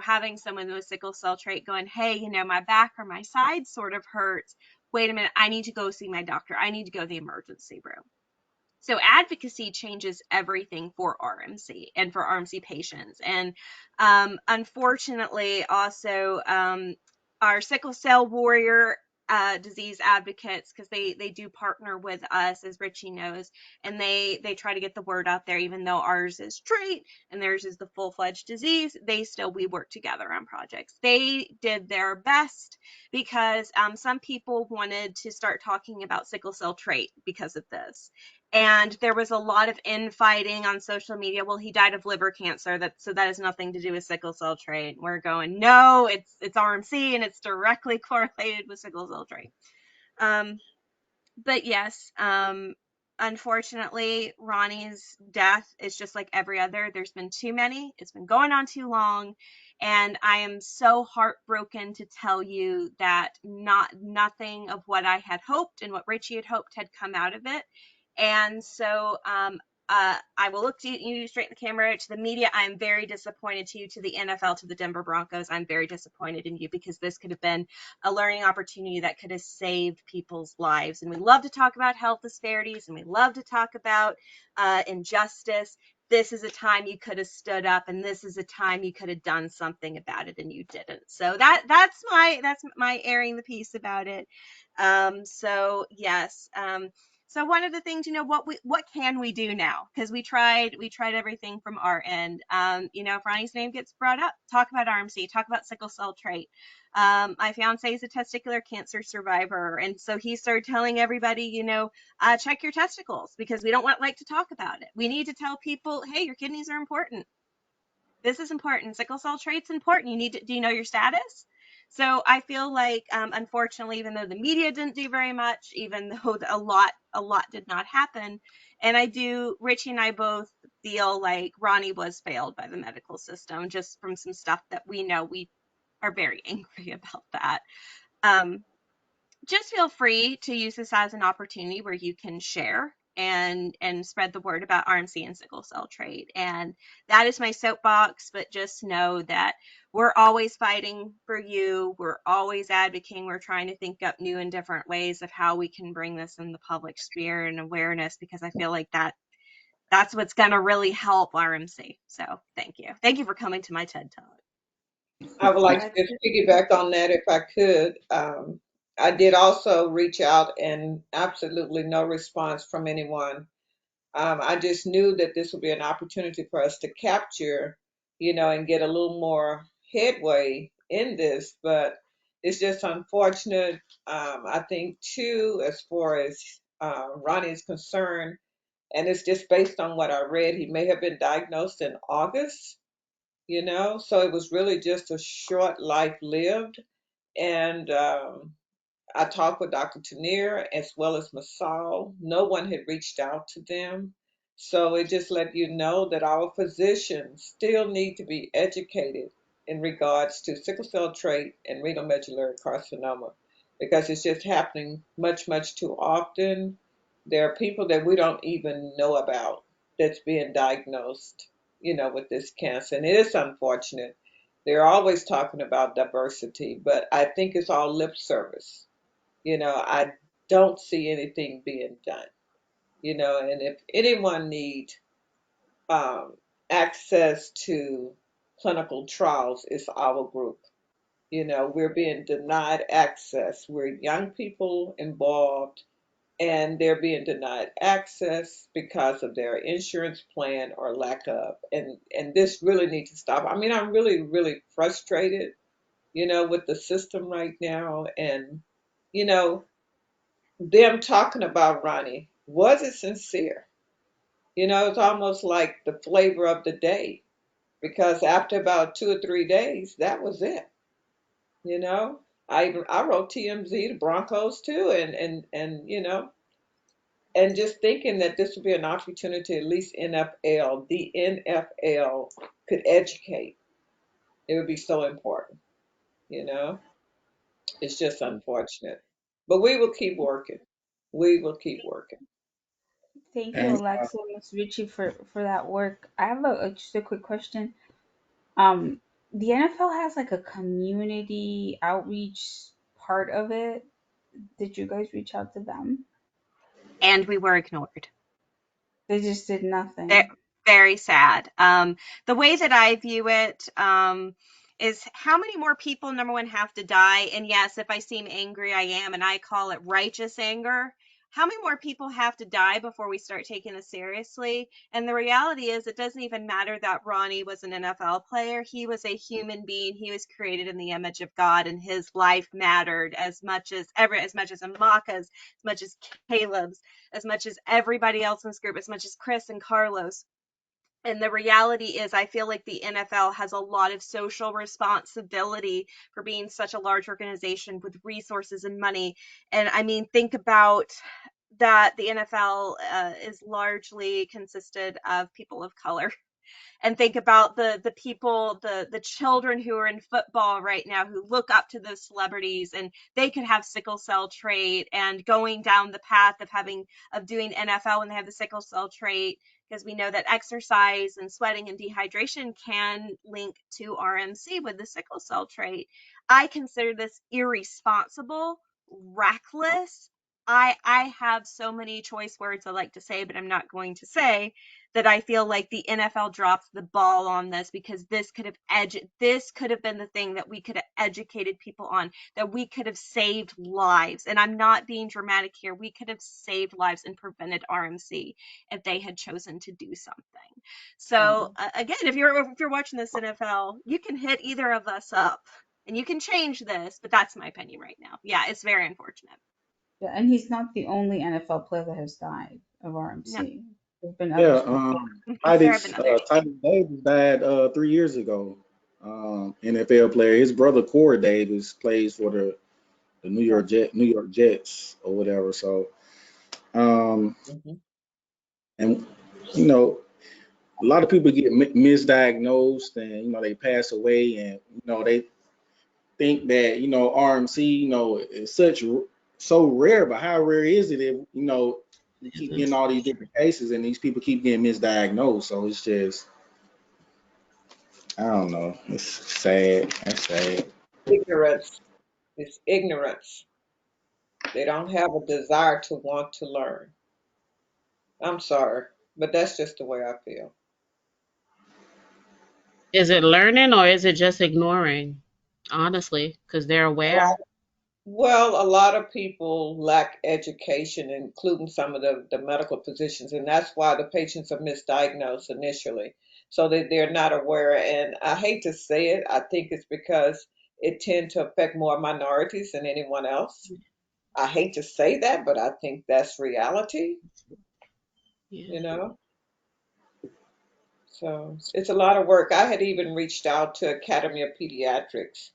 having someone with sickle cell trait going, hey, my back or my side sort of hurts. Wait a minute, I need to go see my doctor. I need to go to the emergency room. So advocacy changes everything for RMC and for RMC patients. And unfortunately, also our sickle cell warrior disease advocates, because they do partner with us, as Richie knows, and they try to get the word out there. Even though ours is trait and theirs is the full-fledged disease, we work together on projects. They did their best, because some people wanted to start talking about sickle cell trait because of this. And there was a lot of infighting on social media. Well, he died of liver cancer, so that has nothing to do with sickle cell trait. We're going, no, it's RMC, and it's directly correlated with sickle cell trait. But yes, unfortunately, Ronnie's death is just like every other. There's been too many. It's been going on too long. And I am so heartbroken to tell you that nothing of what I had hoped and what Richie had hoped had come out of it. And so I will look to you straight in the camera, to the media. I'm very disappointed, to you, to the NFL, to the Denver Broncos. I'm very disappointed in you, because this could have been a learning opportunity that could have saved people's lives. And we love to talk about health disparities, and we love to talk about injustice. This is a time you could have stood up, and this is a time you could have done something about it, and you didn't. So that's my airing the piece about it. So yes. So one of the things, what can we do now? Because we tried everything from our end. If Ronnie's name gets brought up, talk about RMC, talk about sickle cell trait. My fiance is a testicular cancer survivor, and so he started telling everybody, check your testicles, because we don't like to talk about it. We need to tell people, hey, your kidneys are important. This is important. Sickle cell trait's important. Do you know your status? So I feel like, unfortunately, even though the media didn't do very much, even though a lot did not happen, and Richie and I both feel like Ronnie was failed by the medical system, just from some stuff that we know. We are very angry about that. Just feel free to use this as an opportunity where you can share and spread the word about RMC and sickle cell trait. And that is my soapbox, but just know that we're always fighting for you. We're always advocating. We're trying to think up new and different ways of how we can bring this in the public sphere and awareness, because I feel like that's what's going to really help RMC. So thank you. Thank you for coming to my TED Talk. I would like to That's just piggyback on that if I could. I did also reach out and absolutely no response from anyone. I just knew that this would be an opportunity for us to capture, and get a little more headway in this. But it's just unfortunate. I think too, as far as Ronnie is concerned, and it's just based on what I read, he may have been diagnosed in August, so it was really just a short life lived. And I talked with Dr. Tanier as well as Masal. No one had reached out to them. So it just let you know that our physicians still need to be educated in regards to sickle cell trait and renal medullary carcinoma, because it's just happening much, much too often. There are people that we don't even know about that's being diagnosed, with this cancer. And it is unfortunate. They're always talking about diversity, but I think it's all lip service. I don't see anything being done. And if anyone needs um, access to clinical trials, it's our group. We're being denied access. We're young people involved, and they're being denied access because of their insurance plan or lack of. And this really needs to stop. I mean, I'm really, really frustrated, with the system right now. And, you know, them talking about Ronnie, was it sincere? It's almost like the flavor of the day, because after about 2 or 3 days, that was it. You know, I wrote TMZ, the Broncos too, and just thinking that this would be an opportunity, at least the NFL could educate. It would be so important. You know, it's just unfortunate, but we will keep working. We will keep working. Thank you, And Alexa and Miss Ritchie, for that work. I have just a quick question. The NFL has like a community outreach part of it. Did you guys reach out to them? And we were ignored. They just did Ve- nothing. Very sad. The way that I view it, is how many more people, number one, have to die? And yes, if I seem angry, I am, and I call it righteous anger. How many more people have to die before we start taking this seriously? And the reality is, it doesn't even matter that Ronnie was an NFL player. He was a human being. He was created in the image of God, and his life mattered as much as Amaka's, as much as Caleb's, as much as everybody else in this group, as much as Chris and Carlos. And the reality is, I feel like the NFL has a lot of social responsibility for being such a large organization with resources and money. And I mean, think about that the NFL is largely consisted of people of color, and think about the people, the children who are in football right now who look up to those celebrities, and they could have sickle cell trait, and going down the path of doing NFL when they have the sickle cell trait, because we know that exercise and sweating and dehydration can link to RMC with the sickle cell trait. I consider this irresponsible, reckless, I have so many choice words I like to say, but I'm not going to say, that I feel like the NFL dropped the ball on this, because this could have been the thing that we could have educated people on, that we could have saved lives. And I'm not being dramatic here. We could have saved lives and prevented RMC if they had chosen to do something. So again, if you're watching this NFL, you can hit either of us up and you can change this, but that's my opinion right now. Yeah, it's very unfortunate. Yeah, and he's not the only NFL player that has died of No, RMC. There's been Yeah, others before. there have been others. Titus Davis died 3 years ago. NFL player. His brother Corey Davis plays for the Yeah. New York Jets or whatever. So, Hmm. and you know, a lot of people get misdiagnosed, and they pass away, and they think that RMC is so rare, but how rare is it if you keep getting all these different cases and these people keep getting misdiagnosed? So it's just, I don't know. It's sad. That's sad. Ignorance. It's ignorance. They don't have a desire to want to learn. I'm sorry, but that's just the way I feel. Is it learning or is it just ignoring? Honestly, because they're aware. Well, a lot of people lack education, including some of the medical physicians, and that's why the patients are misdiagnosed initially, so that they're not aware. And I hate to say it, I think it's because it tend to affect more minorities than anyone else. I hate to say that, but I think that's reality, Yeah. you know? So it's a lot of work. I had even reached out to Academy of Pediatrics.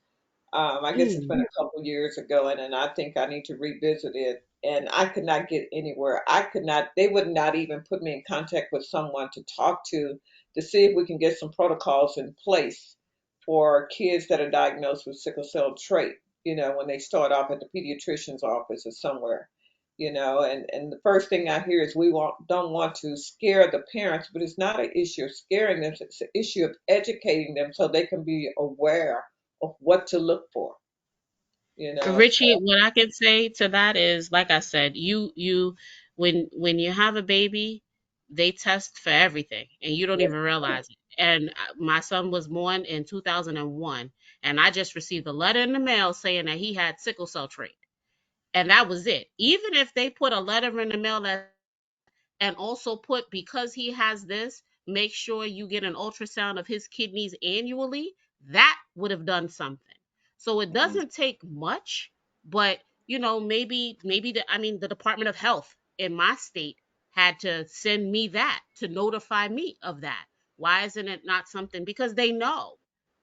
I guess it's been Mm. a couple years ago, and I think I need to revisit it. And I could not get anywhere. I could not, they would not even put me in contact with someone to talk to see if we can get some protocols in place for kids that are diagnosed with sickle cell trait, when they start off at the pediatrician's office or somewhere. And the first thing I hear is don't want to scare the parents, but it's not an issue of scaring them, it's an issue of educating them so they can be aware of what to look for, you know. Richie, what I can say to that is, like I said, when you have a baby, they test for everything, and you don't Yes. even realize it. And my son was born in 2001, and I just received a letter in the mail saying that he had sickle cell trait, and that was it. Even if they put a letter in the mail that and also put because he has this, make sure you get an ultrasound of his kidneys annually, that would have done something. So it Mhm. doesn't take much, but maybe the Department of Health in my state had to send me that to notify me of that. Why isn't it not something? Because they know.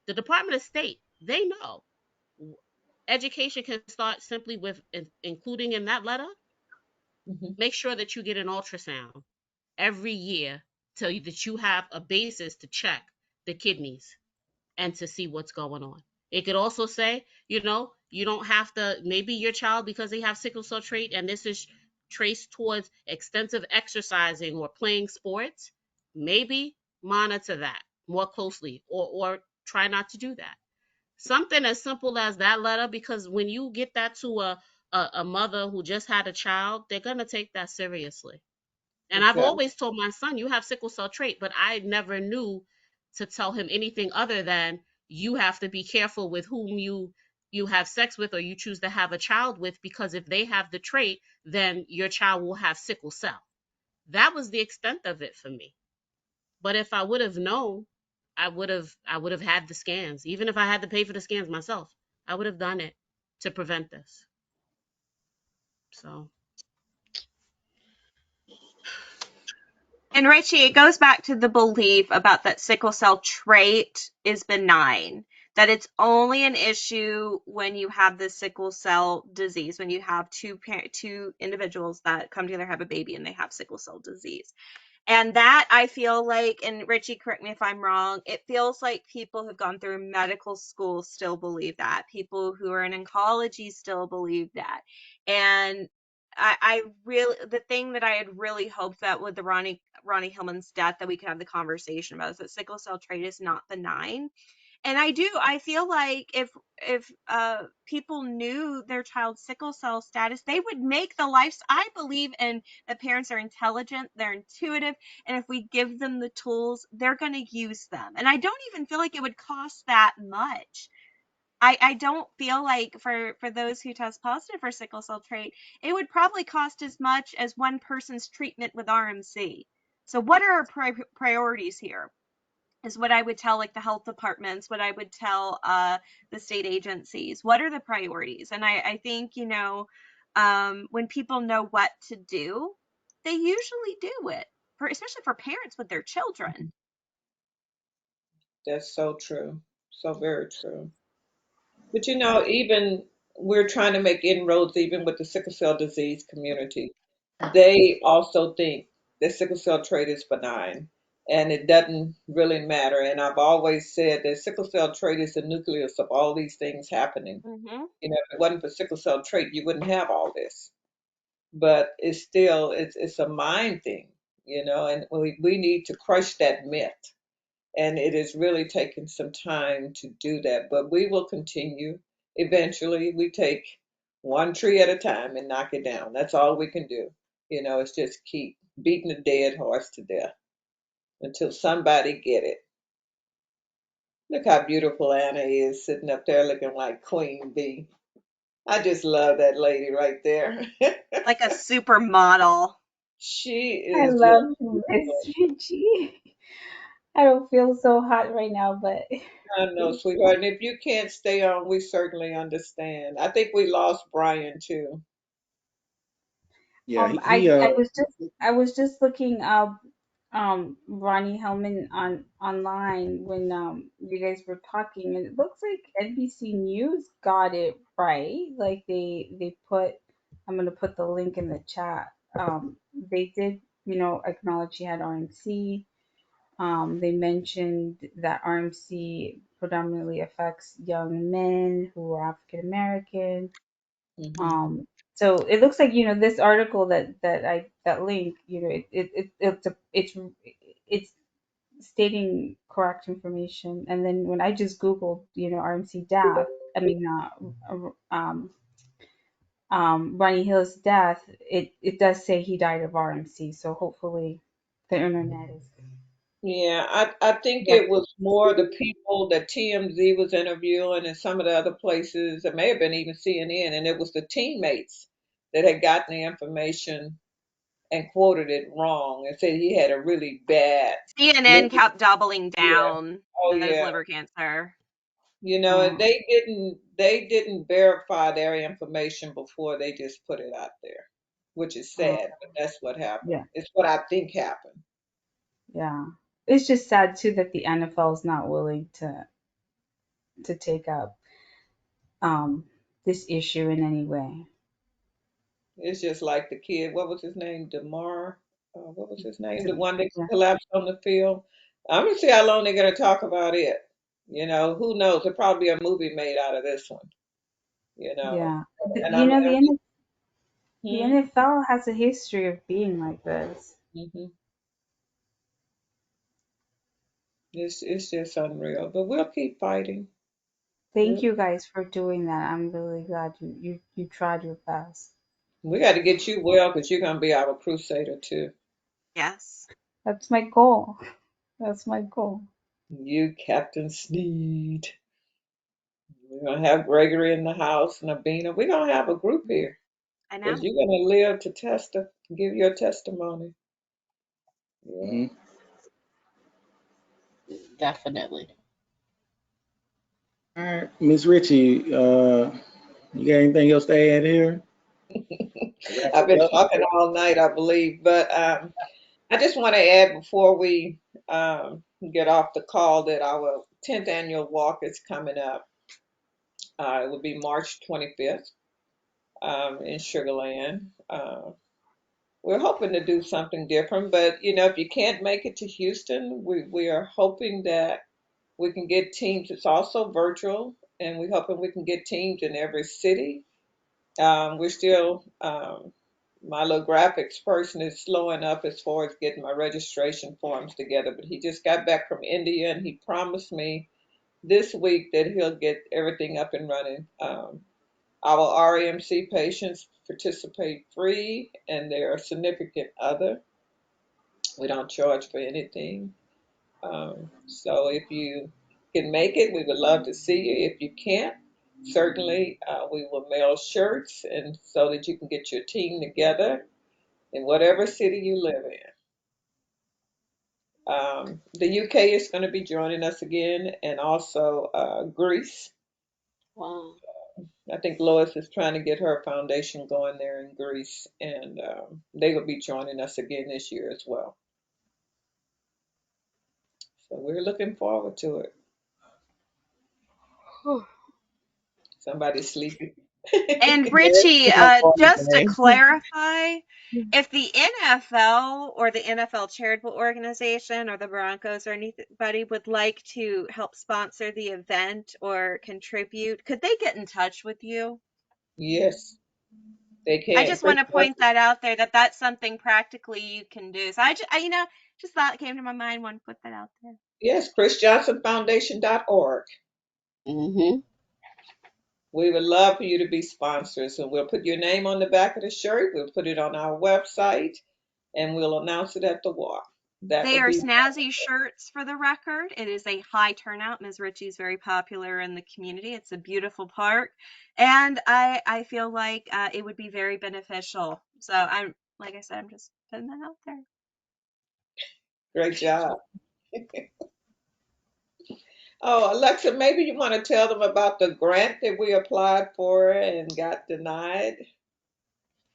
The Department of State, they know. Education can start simply with including in that letter, Mhm. make sure that you get an ultrasound every year tell you that you have a basis to check the kidneys and to see what's going on. It could also say, you don't have to, maybe your child, because they have sickle cell trait and this is traced towards extensive exercising or playing sports, maybe monitor that more closely or try not to do that. Something as simple as that letter, because when you get that to a mother who just had a child, they're going to take that seriously. And I've Exactly. always told my son, you have sickle cell trait, but I never knew to tell him anything other than you have to be careful with whom you have sex with or you choose to have a child with, because if they have the trait, then your child will have sickle cell. That was the extent of it for me. But if I would have known, I would have had the scans. Even if I had to pay for the scans myself, I would have done it to prevent this. So And Richie, it goes back to the belief about that sickle cell trait is benign, that it's only an issue when you have the sickle cell disease, when you have two individuals that come together, have a baby, and they have sickle cell disease. And that, I feel like, and Richie, correct me if I'm wrong, it feels like people who've gone through medical school still believe that. People who are in oncology still believe that. And I really, the thing that I had really hoped that with the Ronnie Hillman's death that we could have the conversation about is that sickle cell trait is not benign. And I feel like if people knew their child's sickle cell status, they would make the life. I believe in that parents are intelligent, they're intuitive, and if we give them the tools, they're going to use them. And I don't even feel like it would cost that much. I don't feel like for those who test positive for sickle cell trait, it would probably cost as much as one person's treatment with RMC. So what are our priorities here? Is what I would tell like the health departments, what I would tell the state agencies. What are the priorities? And I think, when people know what to do, they usually do it, for especially for parents with their children. That's so true. So very true. But even we're trying to make inroads even with the sickle cell disease community. They also think that sickle cell trait is benign and it doesn't really matter. And I've always said that sickle cell trait is the nucleus of all these things happening. Hmm. If it wasn't for sickle cell trait, you wouldn't have all this. But it's a mind thing, and we need to crush that myth. And it is really taking some time to do that. But we will continue. Eventually, we take one tree at a time and knock it down. That's all we can do. It's just keep beating a dead horse to death until somebody get it. Look how beautiful Anna is sitting up there looking like Queen Bee. I just love that lady right there. Like a supermodel. She I is just love Miss Richie. I don't feel so hot right now, but I know, sweetheart. And if you can't stay on, we certainly understand. I think we lost Brian too. Yeah, I was just looking up Ronnie Hellman on online when you guys were talking, and it looks like NBC News got it right. Like they put, I'm gonna put the link in the chat. They did, acknowledge he had RMC. They mentioned that RMC predominantly affects young men who are African American. Hmm. So it looks like, this article that link, it's stating correct information. And then when I just googled, RMC death, I mean, Ronnie Hill's death, it does say he died of RMC. So hopefully the internet is Yeah, I think correct. it was more the people that TMZ was interviewing and some of the other places. It may have been even CNN, and it was the teammates that had gotten the information and quoted it wrong and said he had a really bad CNN liver. kept doubling Yeah. down Oh his yeah. liver cancer. And Um, they didn't verify their information before they just put it out there, which is uh, sad, but that's what happened. yeah, It's what I think happened. yeah. It's just sad too that the NFL is not willing to take up um this issue in any way. It's just like the kid, what was his name? DeMar, what was his name? The To, one that yeah, collapsed on the field. I'm gonna see how long they're gonna talk about it. Who knows? There'll probably be a movie made out of this one. You know, yeah. The, and you I'm, know, and the hmm, NFL has a history of being like this. hmm, it's just unreal. But we'll keep fighting. Thank We'll, you guys for doing that. I'm really glad you tried your best. we got to get you well because you're gonna be our crusader too. Yes. That's my goal. That's my goal. You, Captain Sneed. We're gonna have Gregory in the house and Abina. We're gonna have a group here I know. because you're gonna live to give your testimony. Yeah. hmm Definitely. All right, Miss Ritchie, you got anything else to add here? Wrap I've it been up. talking all night, I believe, but I just want to add before we get off the call that our 10th annual walk is coming up. It will be March 25th in Sugarland. We're hoping to do something different, but if you can't make it to Houston, we are hoping that we can get teams. It's also virtual, and we're hoping we can get teams in every city. We're still, my little graphics person is slowing up as far as getting my registration forms together, but he just got back from India and he promised me this week that he'll get everything up and running. Our RMC patients participate free, and they're a significant other. We don't charge for anything. So if you can make it, we would love to see you. If you can't, certainly we will mail shirts, and so that you can get your team together in whatever city you live in. The UK is going to be joining us again, and also Greece. Wow. I think Lois is trying to get her foundation going there in Greece, and they will be joining us again this year as well. So we're looking forward to it. Whew. Somebody's sleeping. And Yes, Richie, we are going just to clarify, if the NFL or the NFL charitable organization or the Broncos or anybody would like to help sponsor the event or contribute, could they get in touch with you? Yes, they I can. just want to point that out there that that's something practically you can do. So just thought it came to my mind, want to put that out there. Yes, chrisjohnsonfoundation.org. Mm-hmm. We would love for you to be sponsors, and we'll put your name on the back of the shirt. We'll put it on our website, and we'll announce it at the walk. That They will are be snazzy shirts for the record. It is a high turnout. Ms. Ritchie's very popular in the community. It's a beautiful park. And I feel like it would be very beneficial. So like I said, I'm just putting that out there. great job. Oh, Alexa, maybe you want to tell them about the grant that we applied for and got denied.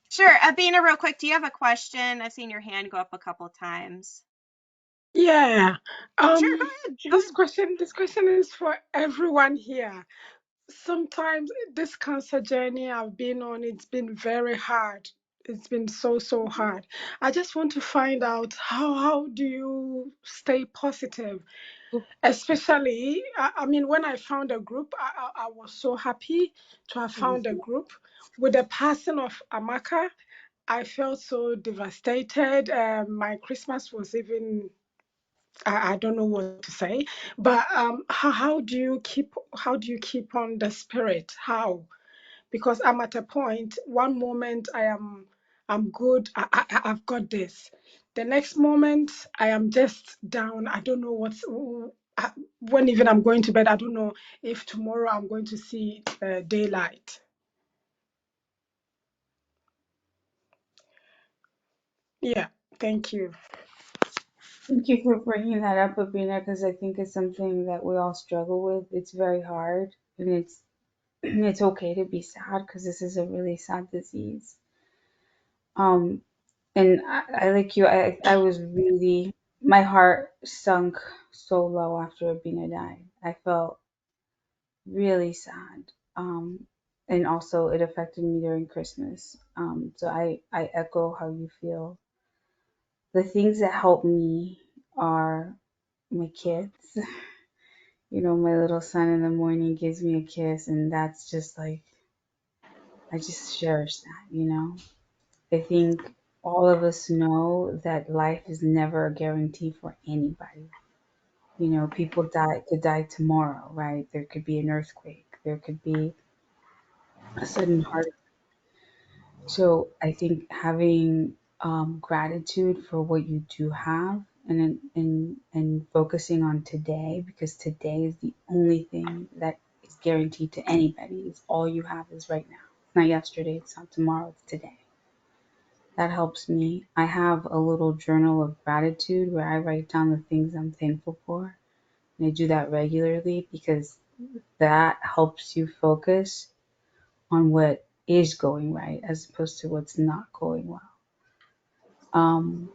Sure. Abina, real quick, do you have a question? I've seen your hand go up a couple of times. Yeah. Sure, go This ahead. question is for everyone here. Sometimes this cancer journey I've been on, it's been very hard. It's been so hard. I just want to find out how do you stay positive? Especially, I mean, when I found a group, I was so happy to have Mhm. found a group. With the passing of Amaka, I felt so devastated. My Christmas was even, I don't know what to say. But how do you keep on the spirit? How? Because I'm at a point. One moment I'm good. I've got this. The next moment I am just down. I don't know when even I'm going to bed. I don't know if tomorrow I'm going to see daylight. Yeah. Thank you. Thank you for bringing that up, Abina, because I think it's something that we all struggle with. It's very hard, and it's it's okay to be sad because this is a really sad disease. Um, and I like you. I was really my heart sunk so low after Abina died. I felt really sad. And also it affected me during Christmas. So I echo how you feel. The things that help me are my kids. You know, my little son in the morning gives me a kiss, and that's just like, I just cherish that, you know? I think all of us know that life is never a guarantee for anybody. You know, people could die tomorrow, right? There could be an earthquake, there could be a sudden heart. So I think having gratitude for what you do have, and focusing on today, because today is the only thing that is guaranteed to anybody. It's all you have is right now. It's not yesterday. It's not tomorrow. It's today. That helps me. I have a little journal of gratitude where I write down the things I'm thankful for, and I do that regularly because that helps you focus on what is going right as opposed to what's not going well. Um,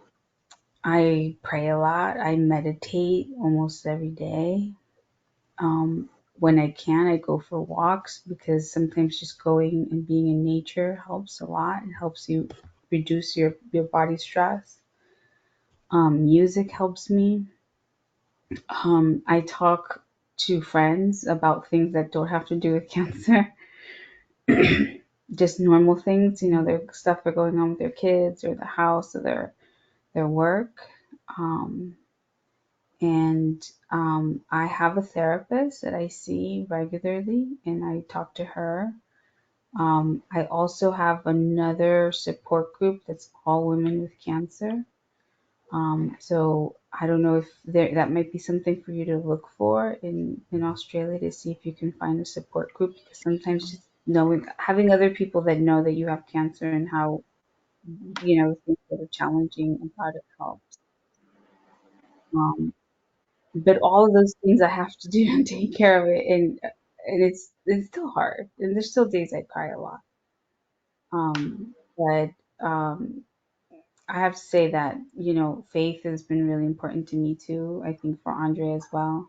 I pray a lot. I meditate almost every day. When I can, I go for walks because sometimes just going and being in nature helps a lot. It helps you reduce your body stress. Music helps me. I talk to friends about things that don't have to do with cancer, just normal things, you know, their stuff they're going on with their kids or the house or their work. Um, And I have a therapist that I see regularly, and I talk to her. I also have another support group that's all women with cancer. So I don't know if that might be something for you to look for in Australia, to see if you can find a support group, because sometimes just knowing, having other people that know that you have cancer and how, things that are challenging about it helps. Um, but all of those things I have to do to take care of it, and it's still hard, and there's still days I cry a lot. But I have to say that, faith has been really important to me too. I think for Andre as well.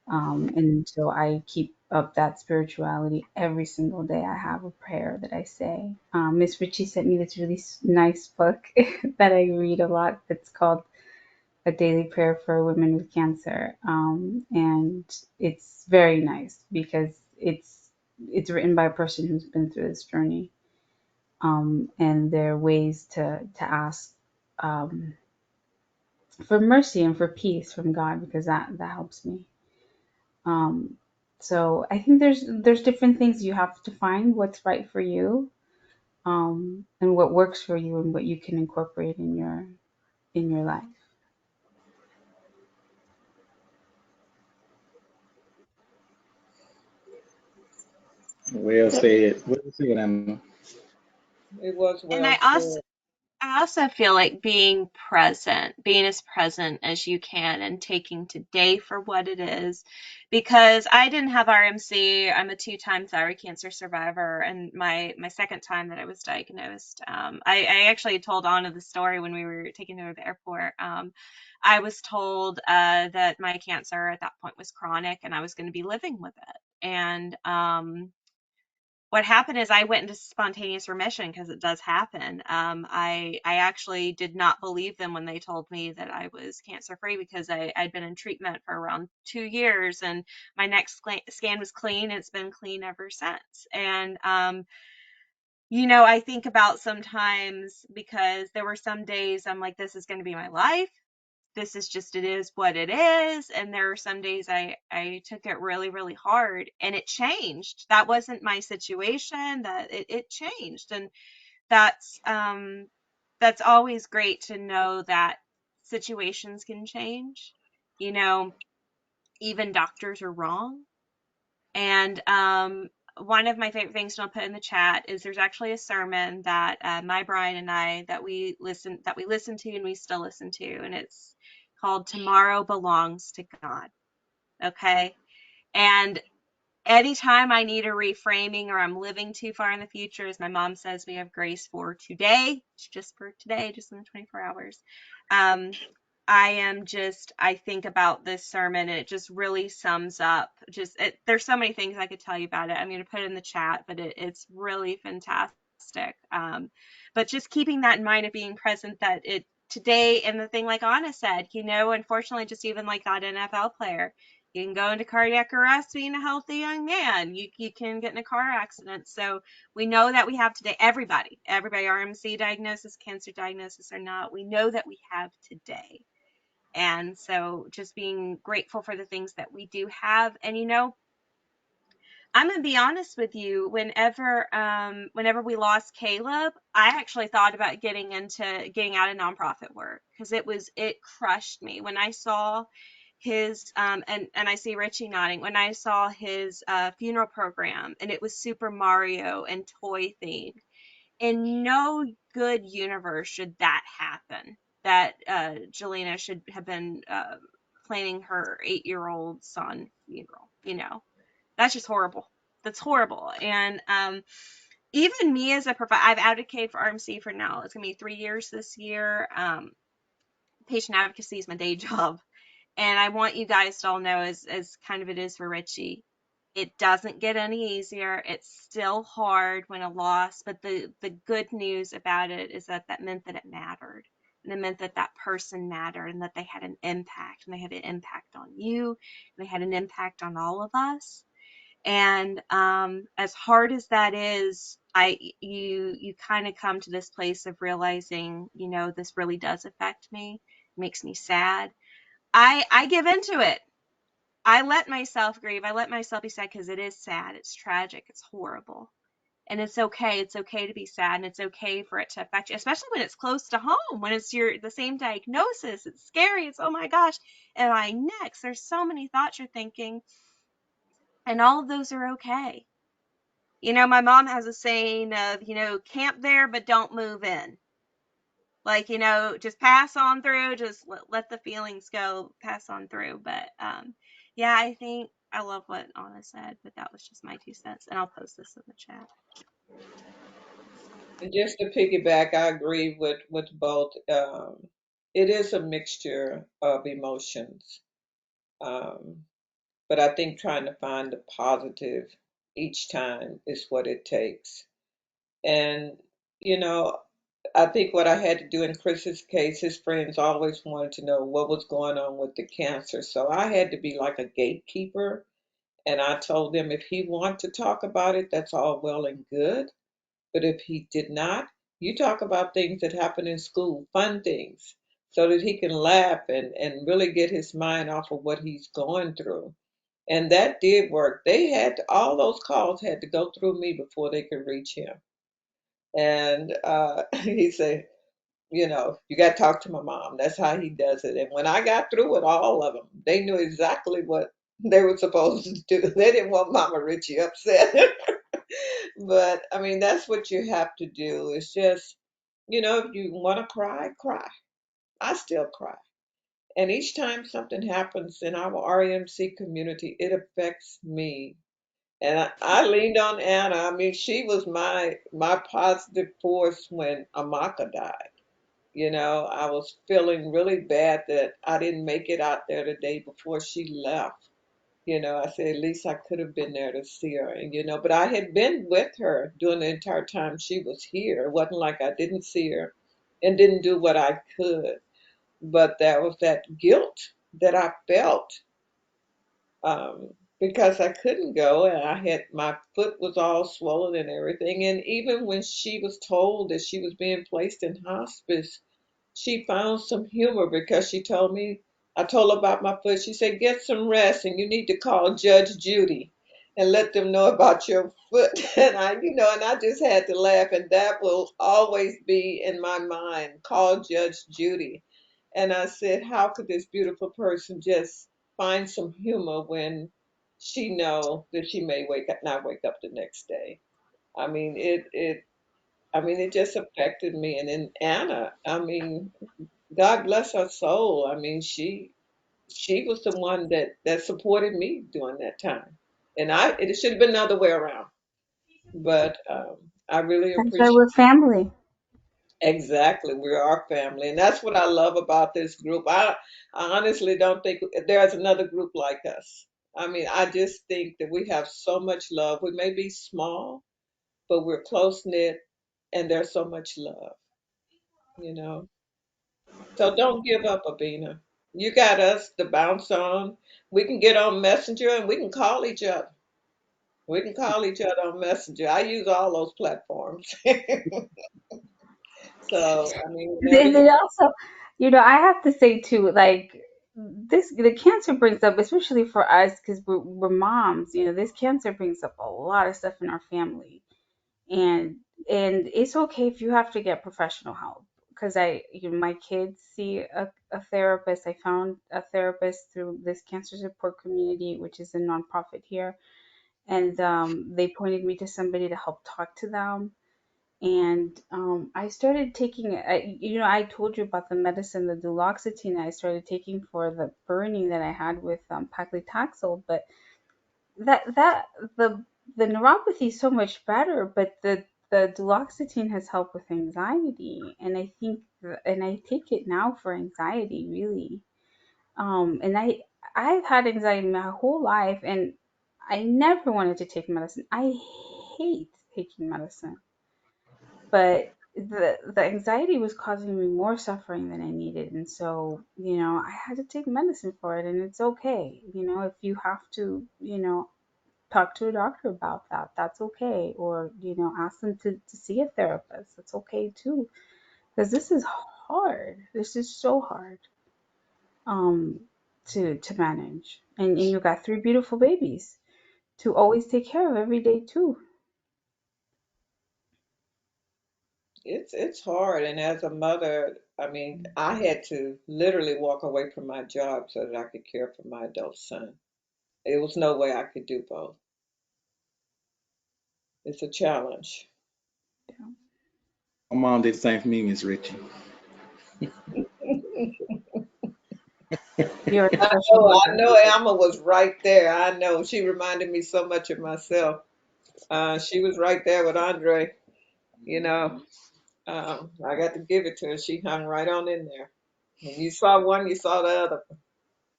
And so I keep up that spirituality every single day. I have a prayer that I say. Miss Ritchie sent me this really nice book that I read a lot. That's called A Daily Prayer for Women with Cancer. And it's very nice because it's written by a person who's been through this journey. And there are ways to ask um, for mercy and for peace from God, because that helps me. Um, so I think there's different things you have to find what's right for you, and what works for you and what you can incorporate in your life. Well said. Well said, Emma. It was And well said. I also feel like being present, being as present as you can, and taking today for what it is. Because I didn't have RMC. I'm a two-time thyroid cancer survivor, and my second time that I was diagnosed, I actually told Anna the story when we were taking her to the airport. I was told that my cancer at that point was chronic, and I was going to be living with it. And what happened is I went into spontaneous remission, because it does happen. I actually did not believe them when they told me that I was cancer free, because I'd been in treatment for around 2 years, and my next scan was clean, and it's been clean ever since. And I think about sometimes, because there were some days I'm like, this is going to be my life. This is just, it is what it is. And there are some days I took it really, really hard, and it changed. That wasn't my situation, that it changed. And that's, that's always great to know that situations can change. You know, even doctors are wrong. And, one of my favorite things, and I'll put in the chat, is there's actually a sermon that my Brian and I, that we listened to, and we still listen to, and it's called "Tomorrow Belongs to God." Okay, and anytime I need a reframing, or I'm living too far in the future, as my mom says, we have grace for today. It's just for today, just in the 24 hours. I think about this sermon, and it just really sums up there's so many things I could tell you about it. I'm going to put it in the chat, but it's really fantastic. But just keeping that in mind, of being present, that it today, and the thing like Anna said, unfortunately, just even like that NFL player, you can go into cardiac arrest being a healthy young man. You can get in a car accident. So we know that we have today, everybody, RMC diagnosis, cancer diagnosis or not, we know that we have today. And so just being grateful for the things that we do have. And I'm gonna be honest with you, whenever we lost Caleb, I actually thought about getting out of nonprofit work, because it crushed me when I saw his and I see Richie nodding, when I saw his funeral program, and it was Super Mario and toy themed. In no good universe should that happen. That Jelena should have been planning her 8-year-old son funeral. That's just horrible. That's horrible. And even me as a provider, I've advocated for RMC for now. It's gonna be 3 years this year. Patient advocacy is my day job, and I want you guys to all know, as kind of it is for Richie, it doesn't get any easier. It's still hard when a loss, but the good news about it is that meant that it mattered. And it meant that that person mattered, and that they had an impact, and they had an impact on you, and they had an impact on all of us. And as hard as that is, you kind of come to this place of realizing, this really does affect me, makes me sad. I give into it. I let myself grieve. I let myself be sad because it is sad. It's tragic. It's horrible. And it's okay. It's okay to be sad, and it's okay for it to affect you, especially when it's close to home, when it's the same diagnosis. It's scary. It's, oh my gosh, am I next? There's so many thoughts you're thinking, and all of those are okay. My mom has a saying of, camp there, but don't move in. Like, just pass on through, just let the feelings go, pass on through. But yeah, I think I love what Anna said, but that was just my 2 cents. And I'll post this in the chat. And just to piggyback, I agree with both. It is a mixture of emotions, um, but I think trying to find the positive each time is what it takes. And you know, I think what I had to do in Chris's case, his friends always wanted to know what was going on with the cancer, so I had to be like a gatekeeper. And I told them if he wanted to talk about it, that's all well and good. But if he did not, you talk about things that happen in school, fun things, so that he can laugh and really get his mind off of what he's going through. And that did work. All those calls had to go through me before they could reach him. And he said, you got to talk to my mom. That's how he does it. And when I got through with all of them, they knew exactly what they were supposed to do. They didn't want Mama Richie upset. But I mean, that's what you have to do. It's just, if you want to cry, cry. I still cry. And each time something happens in our RMC community, it affects me. And I leaned on Anna. I mean, she was my positive force when Amaka died. I was feeling really bad that I didn't make it out there the day before she left. I said at least I could have been there to see her, and but I had been with her during the entire time she was here. It wasn't like I didn't see her and didn't do what I could, but there was that guilt that I felt because I couldn't go, and my foot was all swollen and everything. And even when she was told that she was being placed in hospice, she found some humor because she told me, I told her about my foot. She said, get some rest and you need to call Judge Judy and let them know about your foot. And I just had to laugh. And that will always be in my mind, call Judge Judy. And I said, how could this beautiful person just find some humor when she know that she may not wake up the next day? I mean, it just affected me. And then Anna, I mean, God bless her soul. I mean, she was the one that supported me during that time, and it should have been the other way around. But I really That's why appreciate we're family. exactly we're our family, and that's what I love about this group. I honestly don't think there's another group like us. I mean, I just think that we have so much love. We may be small, but we're close knit, and there's so much love. You know. So don't give up, Abina. You got us to bounce on. We can get on Messenger and we can call each other. We can call each other on Messenger. I use all those platforms. So, I mean, whenever And you, then also, I have to say too, like the cancer brings up, especially for us, because we're moms. This cancer brings up a lot of stuff in our family, and it's okay if you have to get professional help. Because my kids see a therapist. I found a therapist through this cancer support community, which is a nonprofit here, and they pointed me to somebody to help talk to them. And I started taking I told you about the medicine, the duloxetine I started taking for the burning that I had with paclitaxel. But that the neuropathy is so much better, but the duloxetine has helped with anxiety, and I think and I take it now for anxiety, really. And I've had anxiety my whole life, and I never wanted to take medicine. I hate taking medicine, but the anxiety was causing me more suffering than I needed. And so, I had to take medicine for it, and it's okay. If you have to, talk to a doctor about that, that's okay. Or, ask them to see a therapist. That's okay too. Because this is hard. This is so hard. Um, to manage. And you got three beautiful babies to always take care of every day too. It's hard, and as a mother, I mean, I had to literally walk away from my job so that I could care for my adult son. There was no way I could do both. It's a challenge. My mom did the same for me, Miss Richie. You're a I special I mother. know Alma was right there. I know she reminded me so much of myself. She was right there with Andre. You know, I got to give it to her. She hung right on in there. When you saw one, you saw the other.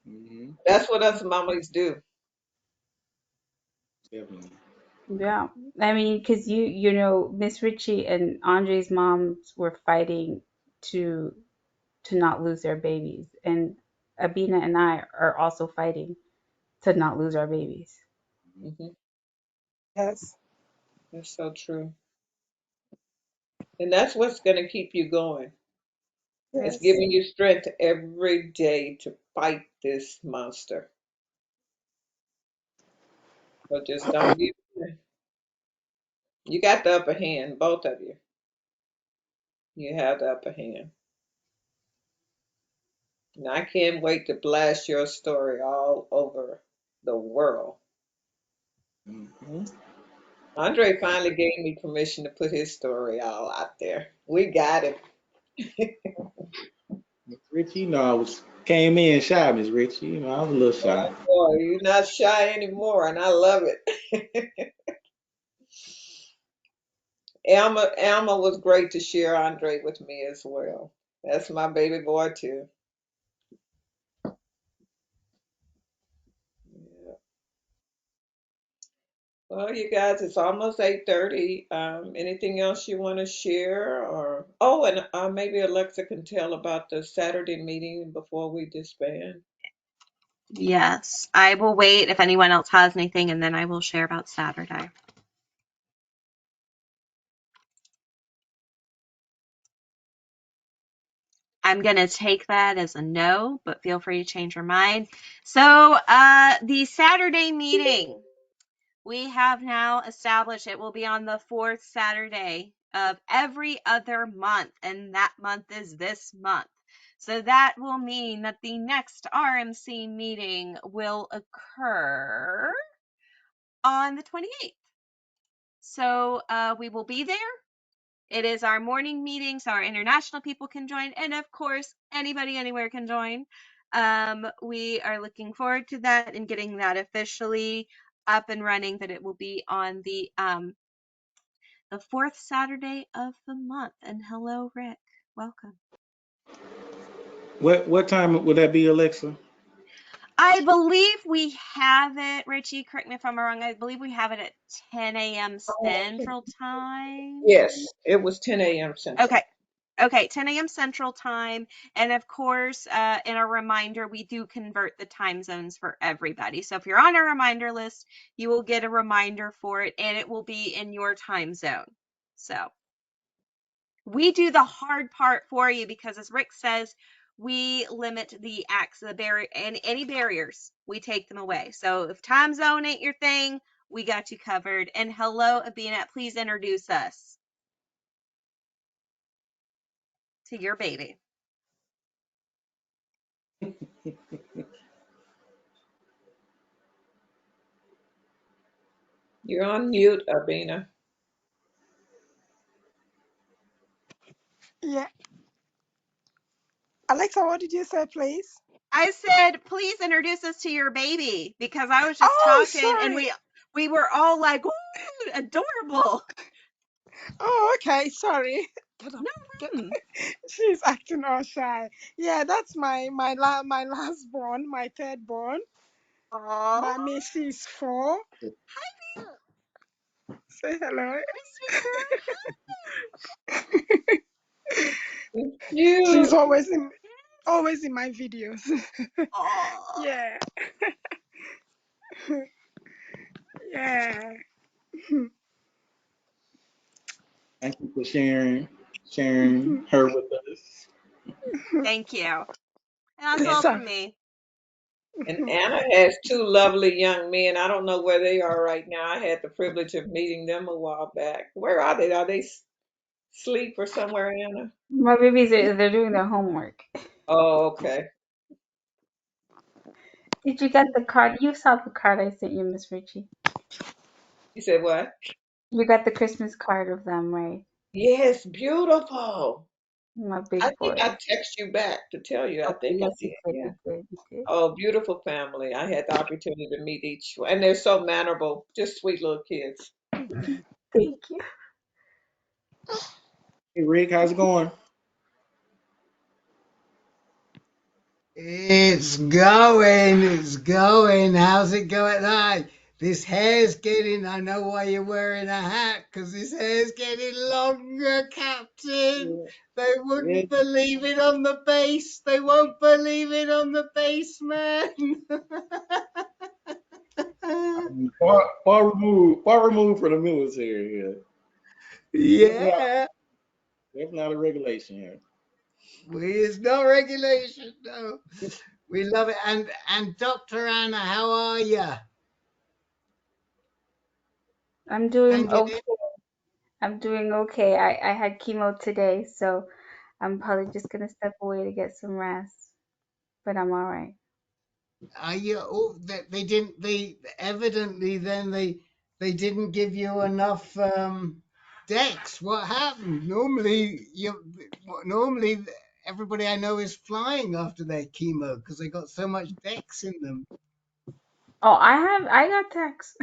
Mm-hmm. That's what us mamas do. Definitely. Yeah, I mean, because you know, Miss Ritchie and Andre's moms were fighting to to not lose their babies, and Abina and I are also fighting to not lose our babies. Hmm. Yes. That's so true. And that's what's going to keep you going. It's Yes. giving you strength every day to fight this monster. But just don't give in. You got the upper hand, both of you. You have the upper hand. And I can't wait to blast your story all over the world. Mm-hmm. Andre finally gave me permission to put his story all out there. We got it. Miss Richie, I was came in shy, Miss Richie. I was a little shy. Boy, you're not shy anymore, and I love it. Alma was great to share Andre with me as well. That's my baby boy too. Yeah. Well, you guys, it's almost 8:30. Anything else you want to share, or and maybe Alexa can tell about the Saturday meeting before we disband. Yes, I will wait if anyone else has anything, and then I will share about Saturday. I'm going to take that as a no, but feel free to change your mind. So, the Saturday meeting, we have now established it will be on the fourth Saturday of every other month, and that month is this month. So that will mean that the next RMC meeting will occur on the 28th. So we will be there. It is our morning meeting, so our international people can join, and of course, anybody anywhere can join. We are looking forward to that and getting that officially up and running. That it will be on the fourth Saturday of the month. And hello, Rick, welcome. What time would that be, Alexa? I believe we have it, Richie. Correct me if I'm wrong. I believe we have it at 10 a.m. Central Time. Yes, it was 10 a.m. Central. Okay. Okay, 10 a.m. Central Time. And of course, in a reminder, we do convert the time zones for everybody. So if you're on a reminder list, you will get a reminder for it, and it will be in your time zone. So we do the hard part for you because, as Rick says, we limit the acts, the barrier, and any barriers, we take them away. So if time zone ain't your thing, we got you covered. And hello, Abina, please introduce us to your baby. You're on mute, Abina. Yeah. Alexa, what did you say, please? I said, please introduce us to your baby because I was just Oh, talking and sorry. we were all like, ooh, adorable. Oh, okay. Sorry. No problem. She's acting all shy. Yeah, that's my last born, my third born. Aw, Mommy, she's 4. Say hello. my sweet girl. It's She's cute. always in my videos. Aw. Yeah. Yeah. Thank you for sharing her with us. Thank you. That's And all So from me. And Anna has two lovely young men. I don't know where they are right now. I had the privilege of meeting them a while back. Where are they? Are they asleep or somewhere, Anna? My babies are they're doing their homework. Oh, okay. Did you get the card? You saw the card I sent you, Miss Ritchie. You said what? You got the Christmas card of them, right? Yes, beautiful. My I big think I boys. text you back to tell you. I Okay, think I yes, you did. did. Yeah. You did. You did. Oh, beautiful family. I had the opportunity to meet each one, and they're so mannerable, just sweet little kids. Thank you. Hey Rick, how's it going? It's going, it's going. How's it going? Hi, this hair's getting, I know why you're wearing a hat, because this hair's getting longer, Captain. Yeah, They yeah. wouldn't believe it on the base. They won't believe it on the base, man. I'm far removed from the military here. Definitely not, Yeah, definitely not a regulation here. there's no regulation, no. We love it. And Dr. Anna, how are you? I'm doing Hanging okay. in? I'm doing okay. I had chemo today, so I'm probably just gonna step away to get some rest. But I'm all right. Are you? Oh, they didn't. They evidently then they didn't give you enough decks. What happened? Normally everybody I know is flying after their chemo because they got so much decks in them. Oh, I got text.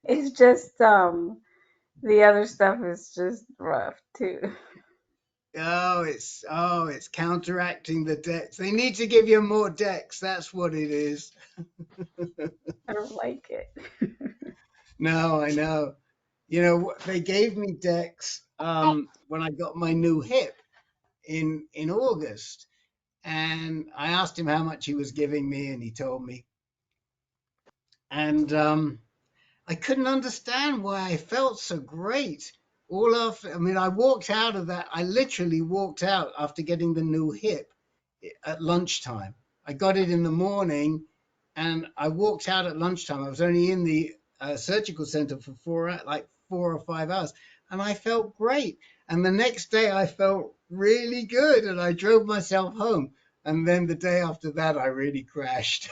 It's just the other stuff is just rough too. Oh, it's counteracting the decks. They need to give you more decks. That's what it is. I don't like it. No, I know. They gave me decks when I got my new hip in August. And I asked him how much he was giving me, and he told me. And I couldn't understand why I felt so great. I mean, I walked out of that. I literally walked out after getting the new hip at lunchtime. I got it in the morning, and I walked out at lunchtime. I was only in the surgical center for like 4 or 5 hours, and I felt great. And the next day, I felt really good, and I drove myself home. And then the day after that, I really crashed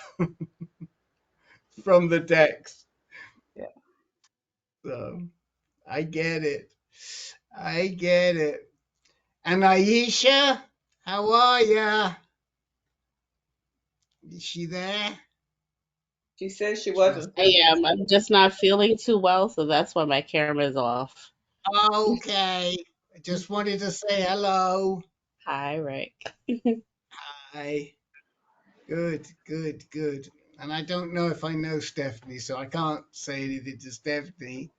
from the decks. Yeah. So I get it. I get it. And Aisha, how are ya? Is she there? She said she She must. wasn't I feeling am. I'm well. just not feeling too well, so that's why my camera's off. Okay. I just wanted to say hello. Hi, Rick. Hi. Good, good, good. And I don't know if I know Stephanie, so I can't say anything to Stephanie.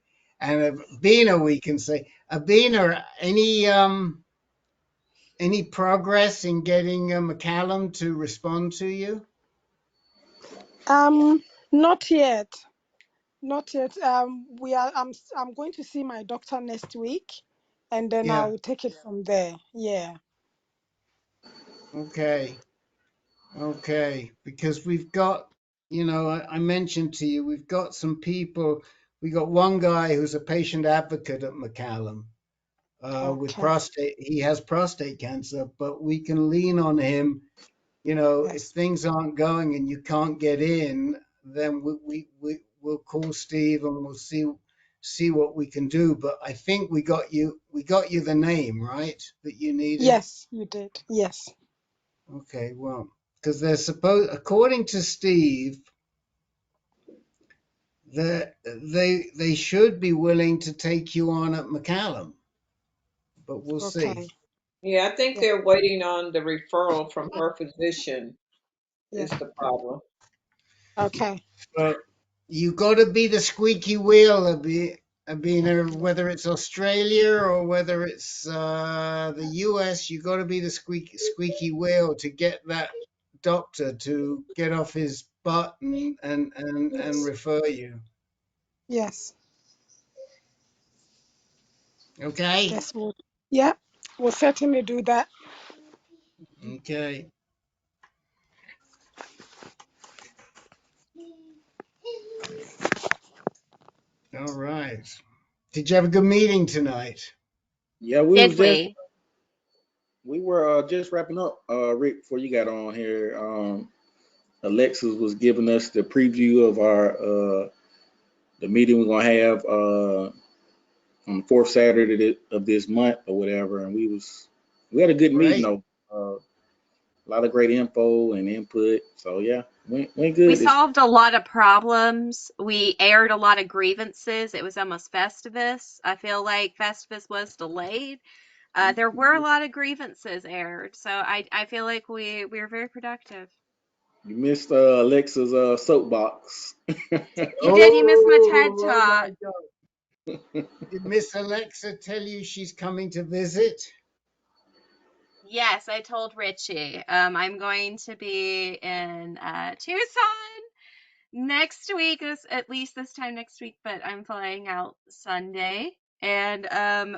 And Bina, we can say. Bina, any progress in getting McCallum to respond to you? Um, not yet. Not yet. I'm going to see my doctor next week, and then Yeah. I'll take it from there. Yeah. Okay. Okay. Because we've got, I mentioned to you, we've got some people. We got one guy who's a patient advocate at McCallum with Okay. prostate. He has prostate cancer, but we can lean on him. If Yes. things aren't going and you can't get in, then we'll call Steve and we'll see what we can do. But I think we got you the name, right, that you needed. Yes, you did. Yes. Okay, well, because they're supposed, according to Steve, that they should be willing to take you on at McCallum, but we'll see. Okay. Yeah, I think Yeah. they're waiting on the referral from her physician Yeah. is the problem. Okay. But you got to be the squeaky wheel, whether it's Australia or whether it's the US. You got to be the squeaky wheel to get that doctor to get off his butt and Yes. refer you. Yes. Okay. Yes. Yeah. We'll certainly do that. Okay. All right. Did you have a good meeting tonight? Yeah, Did we? we were just wrapping up, Rick, before you got on here. Alexis was giving us the preview of our the meeting we're gonna have on the fourth Saturday of this month or whatever, and we had a good meeting Great. though. A lot of great info and input. So yeah, went We good. solved a lot of problems. We aired a lot of grievances. It was almost Festivus. I feel like Festivus was delayed. There were a lot of grievances aired, so I feel like we were very productive. You missed Alexa's soapbox. You did. You missed my TED Oh my talk. God. Did Miss Alexa tell you she's coming to visit? Yes, I told Richie. I'm going to be in Tucson next week, at least this time next week, but I'm flying out Sunday. And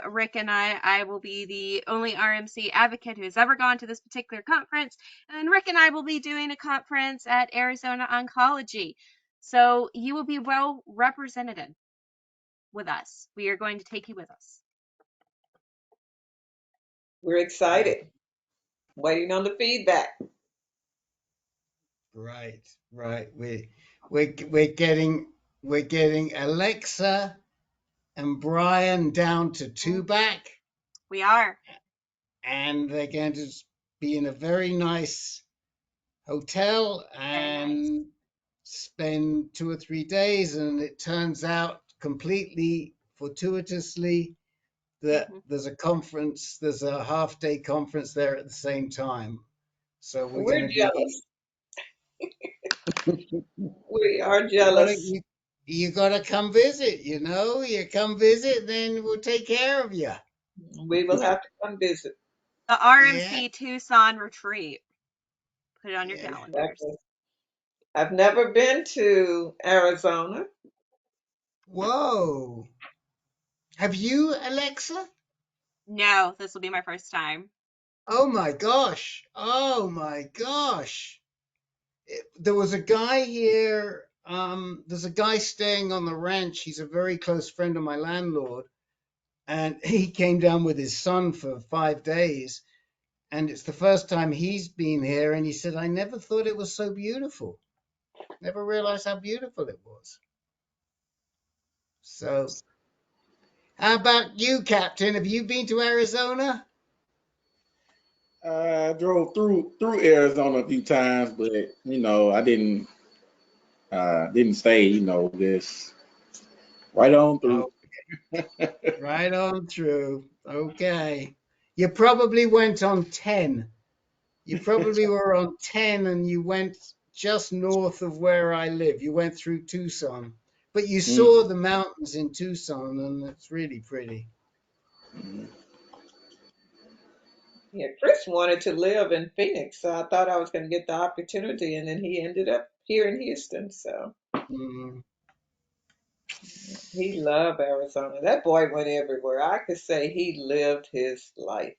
Rick and I will be the only RMC advocate who has ever gone to this particular conference. And Rick and I will be doing a conference at Arizona Oncology. So you will be well represented with us. We are going to take you with us. We're excited, waiting on the feedback. Right, right. We're getting Alexa and Brian down to Mm, Tubac, we are. and they're going to be in a very nice hotel Very nice. and spend 2 or 3 days. And it turns out completely fortuitously that Hmm. there's a half-day conference there at the same time. So we're going We're to be jealous. We are you gotta jealous. you, you gotta come visit. You come visit, then we'll take care of you. We will have to come visit. The Yeah, RMC Tucson retreat. Put it on your yeah. calendars. Exactly. I've never been to Arizona. Whoa. Have you, Alexa? No, this will be my first time. Oh my gosh. Oh my gosh. There was a guy here. There's a guy staying on the ranch. He's a very close friend of my landlord. And he came down with his son for 5 days. And it's the first time he's been here. And he said, I never thought it was so beautiful. Never realized how beautiful it was. So, how about you, Captain? Have you been to Arizona? I drove through Arizona a few times, but I didn't stay. Just right on through. Oh, right on through. Okay. You probably went on 10. You probably were on 10 and you went just north of where I live. You went through Tucson. But you saw Mhm. the mountains in Tucson and it's really pretty. Yeah, Chris wanted to live in Phoenix, so I thought I was going to get the opportunity, and then he ended up here in Houston. So Mm, he loved Arizona. That boy went everywhere. I could say he lived his life,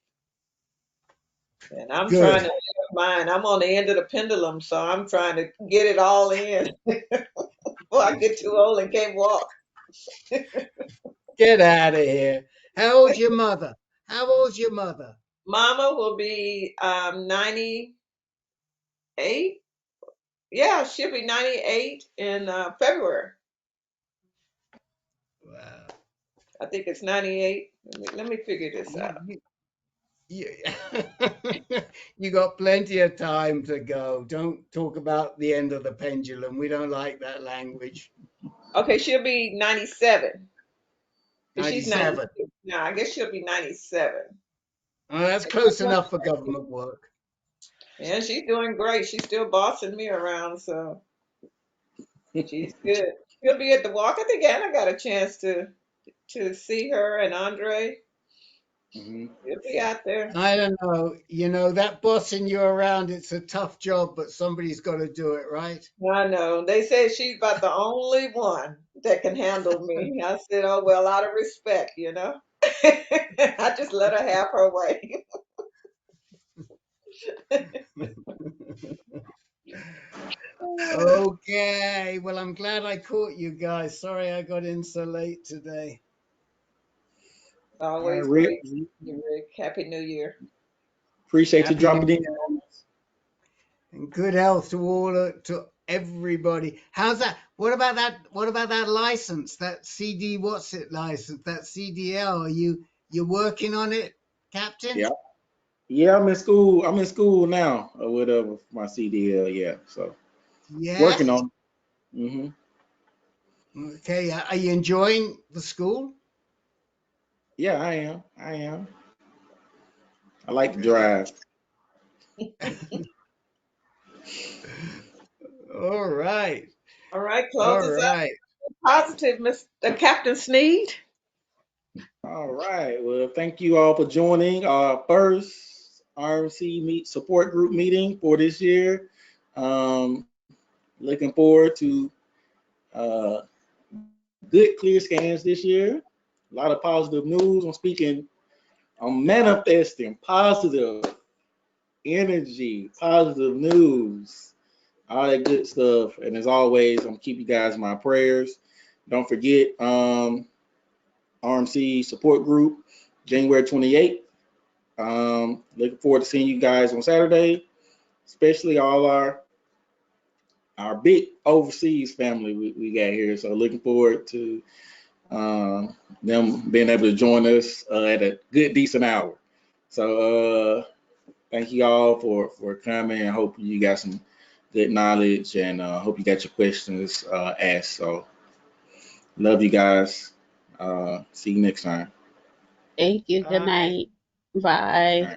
and I'm trying to good. live mine. I'm on the end of the pendulum, so I'm trying to get it all in before I get too old and can't walk. Get out of here. How old's your mother? How old's your mother? Mama will be 98. Yeah, she'll be 98 in February. Wow. I think it's 98. Let me figure this You, out. you, you, you got plenty of time to go. Don't talk about the end of the pendulum. We don't like that language. Okay, she'll be 97. Because she's 97. 96 now. I guess she'll be 97. Oh, that's close enough for government work. And she's doing great. She's still bossing me around, so she's good. She'll be at the walk. I think Anna got a chance to see her and Andre. Mhm. She'll be out there. I don't know. That bossing you around, it's a tough job, but somebody's got to do it, right? I know. They said she's about the only one that can handle me. I said, oh, well, out of respect. I just let her have her way. Okay, well, I'm glad I caught you guys. Sorry I got in so late today. All right, Always Rick, great. Rick. Happy New Year. appreciate you Happy New dropping in. Year and good health to all to everybody. How's that? What about that? What about that license? That CD? What's it license? That CDL? Are you working on it, Captain? Yeah, yeah, I'm in school. I'm in school now, or whatever for my CDL. Yeah, so working Yes. on. Mm-hmm. Okay. Are you enjoying the school? Yeah, I am. I am. I like to Great. drive. All right. All right, All close us out. right. Positive, Mr. Captain Sneed. All right. Well, thank you all for joining our first RMC support group meeting for this year. Looking forward to uh, good clear scans this year. A lot of positive news. I'm manifesting positive energy, positive news, all that good stuff. And as always, I'm gonna keep you guys in my prayers. Don't forget RMC support group, January 28th. Looking forward to seeing you guys on Saturday, especially all our big overseas family we got here. So looking forward to them being able to join us at a good decent hour. So thank you all for coming. I hope you got some good knowledge and hope you got your questions asked. So love you guys. See you next time. Thank you. Good Bye. night. Bye. All right.